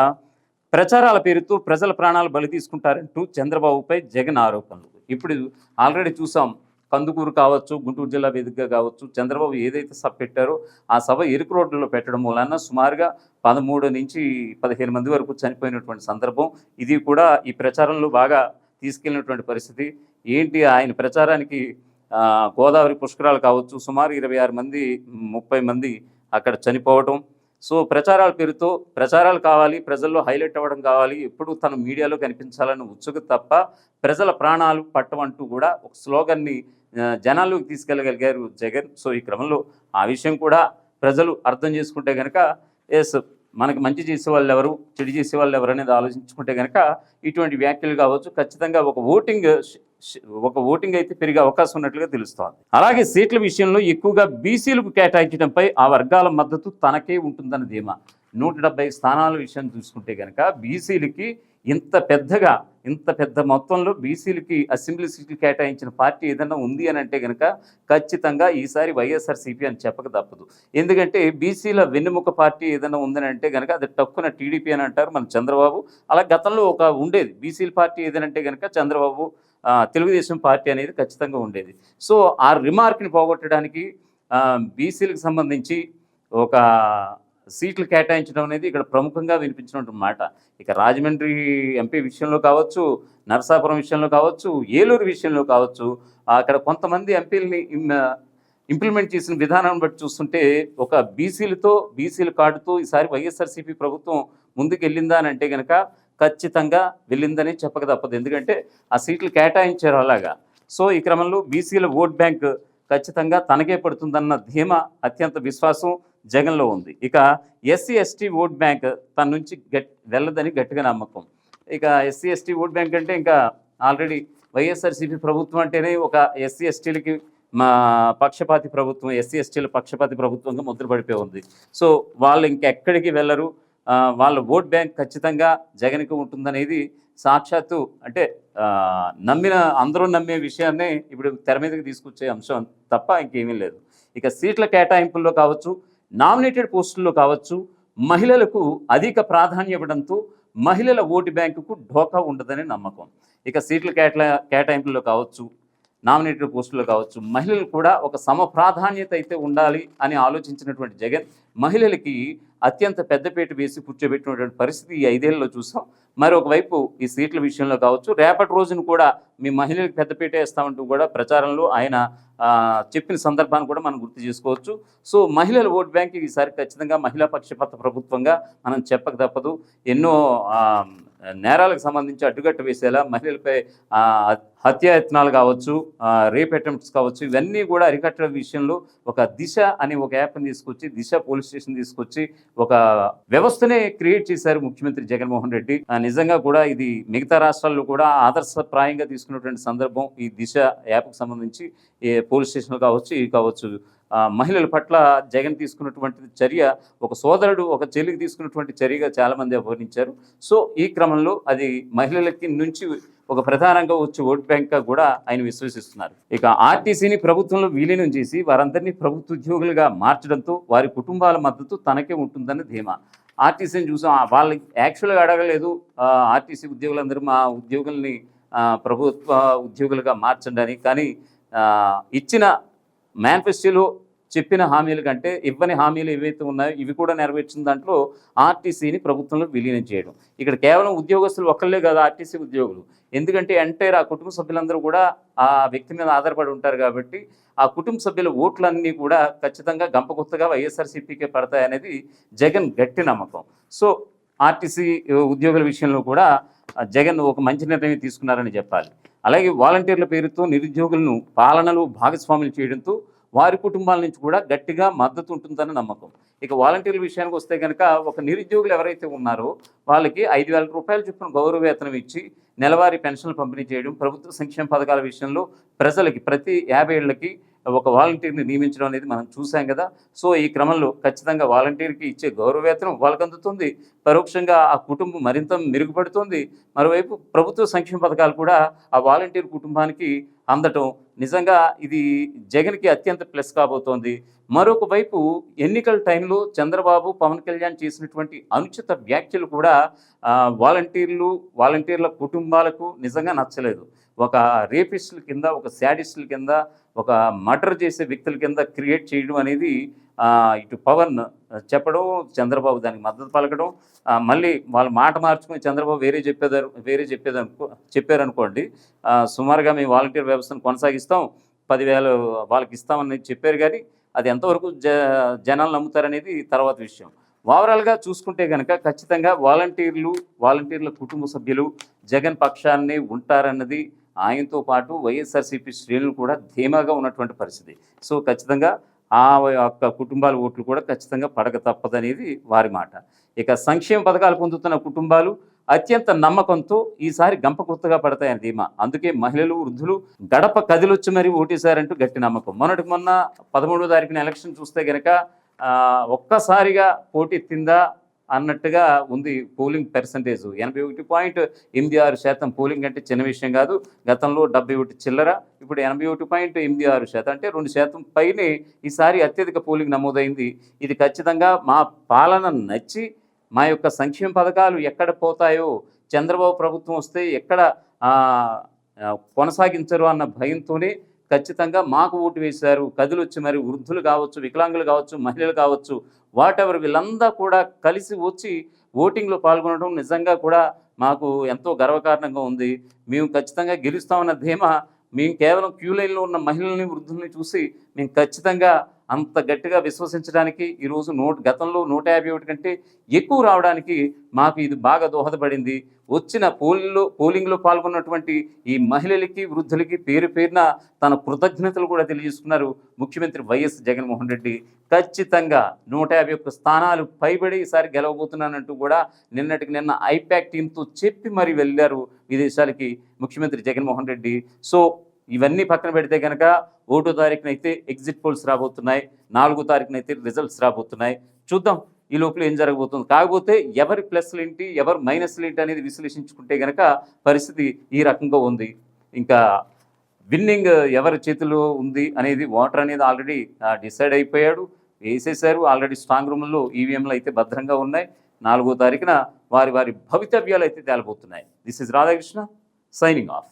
ప్రచారాల పేరుతో ప్రజల ప్రాణాలు బలి తీసుకుంటారంటూ చంద్రబాబుపై జగన్ ఆరోపణలు. ఇప్పుడు ఆల్రెడీ చూసాం, కందుకూరు కావచ్చు, గుంటూరు జిల్లా వేదికగా కావచ్చు, చంద్రబాబు ఏదైతే సభ పెట్టారో ఆ సభ ఇరుకు రోడ్లలో పెట్టడం మూలన సుమారుగా 13 నుంచి 15 మంది వరకు చనిపోయినటువంటి సందర్భం. ఇది కూడా ఈ ప్రచారంలో బాగా తీసుకెళ్ళినటువంటి పరిస్థితి. ఏంటి ఆయన ప్రచారానికి గోదావరి పుష్కరాలు కావచ్చు, సుమారు 26 మంది 30 మంది అక్కడ చనిపోవటం. సో ప్రచారాల పేరుతో ప్రచారాలు కావాలి, ప్రజల్లో హైలైట్ అవ్వడం కావాలి, ఎప్పుడు తను మీడియాలో కనిపించాలని ఉత్సుకత తప్ప ప్రజల ప్రాణాలు పట్టమంటూ కూడా ఒక స్లోగన్ని జనాల్లోకి తీసుకెళ్ళగలిగారు జగన్. సో ఈ క్రమంలో ఆ విషయం కూడా ప్రజలు అర్థం చేసుకుంటే కనుక ఎస్ మనకి మంచి చేసేవాళ్ళు ఎవరు, చెడు చేసేవాళ్ళు ఎవరు అనేది ఆలోచించుకుంటే కనుక ఇటువంటి వ్యాఖ్యలు కావచ్చు ఖచ్చితంగా ఒక ఓటింగ్ అయితే పెరిగే అవకాశం ఉన్నట్లుగా తెలుస్తోంది. అలాగే సీట్ల విషయంలో ఎక్కువగా బీసీలకు కేటాయించడంపై ఆ వర్గాల మద్దతు తనకే ఉంటుందని ధీమా. 170 స్థానాల విషయం చూసుకుంటే కనుక బీసీలకి ఇంత పెద్ద మొత్తంలో బీసీలకి అసెంబ్లీ సీట్లు కేటాయించిన పార్టీ ఏదైనా ఉంది అని అంటే కనుక ఖచ్చితంగా ఈసారి వైఎస్ఆర్సీపీ అని చెప్పక తప్పదు. ఎందుకంటే బీసీల వెన్నెముక పార్టీ ఏదైనా ఉందని అంటే కనుక అది టక్కున టీడీపీ అని అంటారు మన చంద్రబాబు. అలా గతంలో ఒక ఉండేది బీసీల పార్టీ ఏదనంటే కనుక చంద్రబాబు తెలుగుదేశం పార్టీ అనేది ఖచ్చితంగా ఉండేది. సో ఆ రిమార్క్ని పోగొట్టడానికి బీసీలకు సంబంధించి ఒక సీట్లు కేటాయించడం అనేది ఇక్కడ ప్రముఖంగా వినిపించినటువంటి మాట. ఇక రాజమండ్రి ఎంపీ విషయంలో కావచ్చు, నరసాపురం విషయంలో కావచ్చు, ఏలూరు విషయంలో కావచ్చు, అక్కడ కొంతమంది ఎంపీలని ఇంప్లిమెంట్ చేసిన విధానాన్ని బట్టి చూస్తుంటే ఒక బీసీల కార్డుతో ఈసారి వైఎస్ఆర్సీపీ ప్రభుత్వం ముందుకు వెళ్ళిందా అని అంటే కనుక ఖచ్చితంగా వెళ్ళిందని చెప్పక తప్పదు. ఎందుకంటే ఆ సీట్లు కేటాయించారు అలాగా. సో ఈ క్రమంలో బీసీల ఓట్ బ్యాంక్ ఖచ్చితంగా తనకే పడుతుందన్న ధీమా, అత్యంత విశ్వాసం జగన్లో ఉంది. ఇక ఎస్సీ ఎస్టీ ఓట్ బ్యాంక్ తన నుంచి వెళ్ళదని గట్టిగా నమ్మకం. ఇక ఎస్సీ ఎస్టీ ఓట్ బ్యాంక్ అంటే ఇంకా ఆల్రెడీ వైఎస్ఆర్సీపీ ప్రభుత్వం అంటేనే ఒక ఎస్సీ ఎస్టీలకి మా పక్షపాతి ప్రభుత్వం, ఎస్సీ ఎస్టీల పక్షపాతి ప్రభుత్వంగా ముద్రపడిపోయి ఉంది. సో వాళ్ళు ఇంకెక్కడికి వెళ్ళరు, వాళ్ళ ఓట్ బ్యాంక్ ఖచ్చితంగా జగన్కి ఉంటుందనేది సాక్షాత్తు అంటే అందరూ నమ్మే విషయాన్నే ఇప్పుడు తెర మీదకి తీసుకొచ్చే అంశం తప్ప ఇంకేమీ లేదు. ఇక సీట్ల కేటాయింపుల్లో కావచ్చు, నామినేటెడ్ పోస్టుల్లో కావచ్చు, మహిళలకు అధిక ప్రాధాన్యం ఇవ్వడంతో మహిళల ఓటు బ్యాంకుకు ఢోకా ఉండదని నమ్మకం. ఇక సీట్ల కేటాయింపుల్లో కావచ్చు, నామినేటెడ్ పోస్టుల్లో కావచ్చు, మహిళలు కూడా ఒక సమ ప్రాధాన్యత అయితే ఉండాలి అని ఆలోచించినటువంటి జగన్ మహిళలకి అత్యంత పెద్దపీట వేసి కూర్చోబెట్టినటువంటి పరిస్థితి ఈ 5 ఏళ్లలో చూసాం. మరొకవైపు ఈ సీట్ల విషయంలో కావచ్చు, రేపటి రోజున కూడా మీ మహిళలకు పెద్దపీట వేస్తామంటూ కూడా ప్రచారంలో ఆయన చెప్పిన సందర్భాన్ని కూడా మనం గుర్తు చేసుకోవచ్చు. సో మహిళల ఓట్ బ్యాంక్ ఈసారి ఖచ్చితంగా మహిళా పక్షపాత ప్రభుత్వంగా మనం చెప్పక తప్పదు. ఎన్నో నేరాలకు సంబంధించి అడ్డుకట్ట వేసేలా మహిళలపై హత్యాయత్నాలు కావచ్చు, రేప్ అటెంప్ట్స్ కావచ్చు, ఇవన్నీ కూడా అరికట్టడం విషయంలో ఒక దిశ అని ఒక యాప్ని తీసుకొచ్చి, దిశ పోలీస్ స్టేషన్ తీసుకొచ్చి ఒక వ్యవస్థనే క్రియేట్ చేశారు ముఖ్యమంత్రి జగన్మోహన్ రెడ్డి. నిజంగా కూడా ఇది మిగతా రాష్ట్రాల్లో కూడా ఆదర్శప్రాయంగా తీసుకున్నటువంటి సందర్భం. ఈ దిశ యాప్కి సంబంధించి పోలీస్ స్టేషన్లు కావచ్చు, ఇవి కావచ్చు, మహిళల పట్ల జగన్ తీసుకున్నటువంటి చర్య ఒక సోదరుడు ఒక చెల్లికి తీసుకున్నటువంటి చర్యగా చాలామంది అభివర్ణించారు. సో ఈ క్రమంలో అది మహిళలకి నుంచి ఒక ప్రధానంగా వచ్చే ఓట్ బ్యాంక్గా కూడా ఆయన విశ్వసిస్తున్నారు. ఇక ఆర్టీసీని ప్రభుత్వంలో విలీనం చేసి వారందరినీ ప్రభుత్వ ఉద్యోగులుగా మార్చడంతో వారి కుటుంబాల మద్దతు తనకే ఉంటుందని ధీమా. ఆర్టీసీని చూసాం, వాళ్ళకి యాక్చువల్గా అడగలేదు ఆర్టీసీ ఉద్యోగులందరూ మా ఉద్యోగుల్ని ప్రభుత్వ ఉద్యోగులుగా మార్చండి అని. కానీ ఇచ్చిన మేనిఫెస్టోలో చెప్పిన హామీల కంటే ఇవ్వని హామీలు ఏవైతే ఉన్నాయో ఇవి కూడా నెరవేర్చిన దాంట్లో ఆర్టీసీని ప్రభుత్వంలో విలీనం చేయడం. ఇక్కడ కేవలం ఉద్యోగస్తులు ఒక్కళ్ళే కాదు ఆర్టీసీ ఉద్యోగులు. ఎందుకంటే ఎంటైర్ ఆ కుటుంబ సభ్యులందరూ కూడా ఆ వ్యక్తి మీద ఆధారపడి ఉంటారు కాబట్టి ఆ కుటుంబ సభ్యుల ఓట్లన్నీ కూడా ఖచ్చితంగా గంపగుత్తగా వైఎస్ఆర్సీపీకే పడతాయనేది జగన్ గట్టి నమ్మకం. సో ఆర్టీసీ ఉద్యోగుల విషయంలో కూడా జగన్ ఒక మంచి నిర్ణయం తీసుకున్నారని చెప్పాలి. అలాగే వాలంటీర్ల పేరుతో నిరుద్యోగులను పాలనలో భాగస్వాములు చేయడంతో వారి కుటుంబాల నుంచి కూడా గట్టిగా మద్దతు ఉంటుందని నమ్మకం. ఇక వాలంటీర్ల విషయానికి వస్తే కనుక ఒక నిరుద్యోగులు ఎవరైతే ఉన్నారో వాళ్ళకి 5,000 రూపాయల చొప్పున గౌరవ వేతనం ఇచ్చి నెలవారీ పెన్షన్లు పంపిణీ చేయడం, ప్రభుత్వ సంక్షేమ పథకాల విషయంలో ప్రజలకి ప్రతి 50 ఏళ్లకి ఒక వాలంటీర్ని నియమించడం అనేది మనం చూసాం కదా. సో ఈ క్రమంలో ఖచ్చితంగా వాలంటీర్కి ఇచ్చే గౌరవ వేతనం వాళ్ళకి అందుతుంది, పరోక్షంగా ఆ కుటుంబం మరింత మెరుగుపడుతుంది. మరోవైపు ప్రభుత్వ సంక్షేమ పథకాలు కూడా ఆ వాలంటీర్ కుటుంబానికి అందటం నిజంగా ఇది జగన్కి అత్యంత ప్లస్ కాబోతోంది. మరొక వైపు ఎన్నికల టైంలో చంద్రబాబు, పవన్ కళ్యాణ్ చేసినటువంటి అనుచిత వ్యాఖ్యలు కూడా వాలంటీర్ల కుటుంబాలకు నిజంగా నచ్చలేదు. ఒక రేపిస్టుల కింద, ఒక శాడిస్టుల కింద, ఒక మర్డర్ చేసే వ్యక్తుల కింద క్రియేట్ చేయడం అనేది ఇటు పవన్ చెప్పడం, చంద్రబాబు దానికి మద్దతు పలకడం, మళ్ళీ వాళ్ళ మాట మార్చుకుని చంద్రబాబు చెప్పారనుకోండి, సుమారుగా మేము వాలంటీర్ వ్యవస్థను కొనసాగిస్తాం, 10,000 వాళ్ళకి ఇస్తామని చెప్పారు. కానీ అది ఎంతవరకు జనాలు నమ్ముతారనేది తర్వాత విషయం. ఓవరాల్‌గా చూసుకుంటే గనక ఖచ్చితంగా వాలంటీర్ల కుటుంబ సభ్యులు జగన్ పక్షాన్నే ఉంటారన్నది ఆయనతో పాటు వైఎస్ఆర్‌సీపీ శ్రేణులు కూడా ధీమాగా ఉన్నటువంటి పరిస్థితి. సో, ఖచ్చితంగా ఆ యొక్క కుటుంబాల ఓట్లు కూడా ఖచ్చితంగా పడక తప్పదనేది వారి మాట. ఇక సంక్షేమ పథకాలు పొందుతున్న కుటుంబాలు అత్యంత నమ్మకంతో ఈసారి గంప గుర్తుగా పడతాయని ధీమా. అందుకే మహిళలు, వృద్ధులు గడప కదిలొచ్చి మరీ ఓటేశారంటూ గట్టి నమ్మకం. మొన్నటికి మొన్న 13వ తారీఖున ఎలక్షన్ చూస్తే గనక ఒక్కసారిగా పోటెత్తిందా అన్నట్టుగా ఉంది పోలింగ్ పర్సంటేజ్. 81.86% పోలింగ్ అంటే చిన్న విషయం కాదు. గతంలో 71 చిల్లర, ఇప్పుడు 81.86%, అంటే 2% పైనే ఈసారి అత్యధిక పోలింగ్ నమోదైంది. ఇది ఖచ్చితంగా మా పాలన నచ్చి మా యొక్క సంక్షేమ పథకాలు ఎక్కడ పోతాయో, చంద్రబాబు ప్రభుత్వం వస్తే ఎక్కడ కొనసాగించరు అన్న భయంతోనే ఖచ్చితంగా మాకు ఓటు వేశారు. కదిలొచ్చి మరి వృద్ధులు కావచ్చు, వికలాంగులు కావచ్చు, మహిళలు కావచ్చు, వాటెవర్ వీళ్ళంతా కూడా కలిసి వచ్చి ఓటింగ్లో పాల్గొనడం నిజంగా కూడా మాకు ఎంతో గర్వకారణంగా ఉంది. మేము ఖచ్చితంగా గెలుస్తామన్న ధీమా మేము కేవలం క్యూ లైన్లో ఉన్న మహిళల్ని, వృద్ధుల్ని చూసి మేము ఖచ్చితంగా అంత గట్టిగా విశ్వసించడానికి ఈరోజు గతంలో 151 కంటే ఎక్కువ రావడానికి మాకు ఇది బాగా దోహదపడింది. వచ్చిన పోలింగ్లో పాల్గొన్నటువంటి ఈ మహిళలకి, వృద్ధులకి పేరు పేరున తన కృతజ్ఞతలు కూడా తెలియజేసుకున్నారు ముఖ్యమంత్రి వైఎస్ జగన్మోహన్ రెడ్డి. ఖచ్చితంగా 151 స్థానాలు పైబడి ఈసారి గెలవబోతున్నానంటూ కూడా నిన్నటికి నిన్న ఐపాక్ టీంతో చెప్పి మరి వెళ్ళారు విదేశాలకి ముఖ్యమంత్రి జగన్మోహన్ రెడ్డి. సో, ఇవన్నీ పక్కన పెడితే కనుక 1వ తారీఖునైతే ఎగ్జిట్ పోల్స్ రాబోతున్నాయి, 4వ తారీఖునైతే రిజల్ట్స్ రాబోతున్నాయి. చూద్దాం ఈ లోపల ఏం జరగబోతుంది. కాకపోతే ఎవరి ప్లస్లు ఏంటి, ఎవరు మైనస్లు ఏంటి అనేది విశ్లేషించుకుంటే కనుక పరిస్థితి ఈ రకంగా ఉంది. ఇంకా విన్నింగ్ ఎవరి చేతిలో ఉంది అనేది ఓటర్ అనేది ఆల్రెడీ డిసైడ్ అయిపోయాడు, వేసేశారు. ఆల్రెడీ స్ట్రాంగ్ రూమ్లో ఈవీఎంలు అయితే భద్రంగా ఉన్నాయి. 4వ తారీఖున వారి భవితవ్యాలు అయితే తేలబోతున్నాయి. This is Radhakrishna signing of.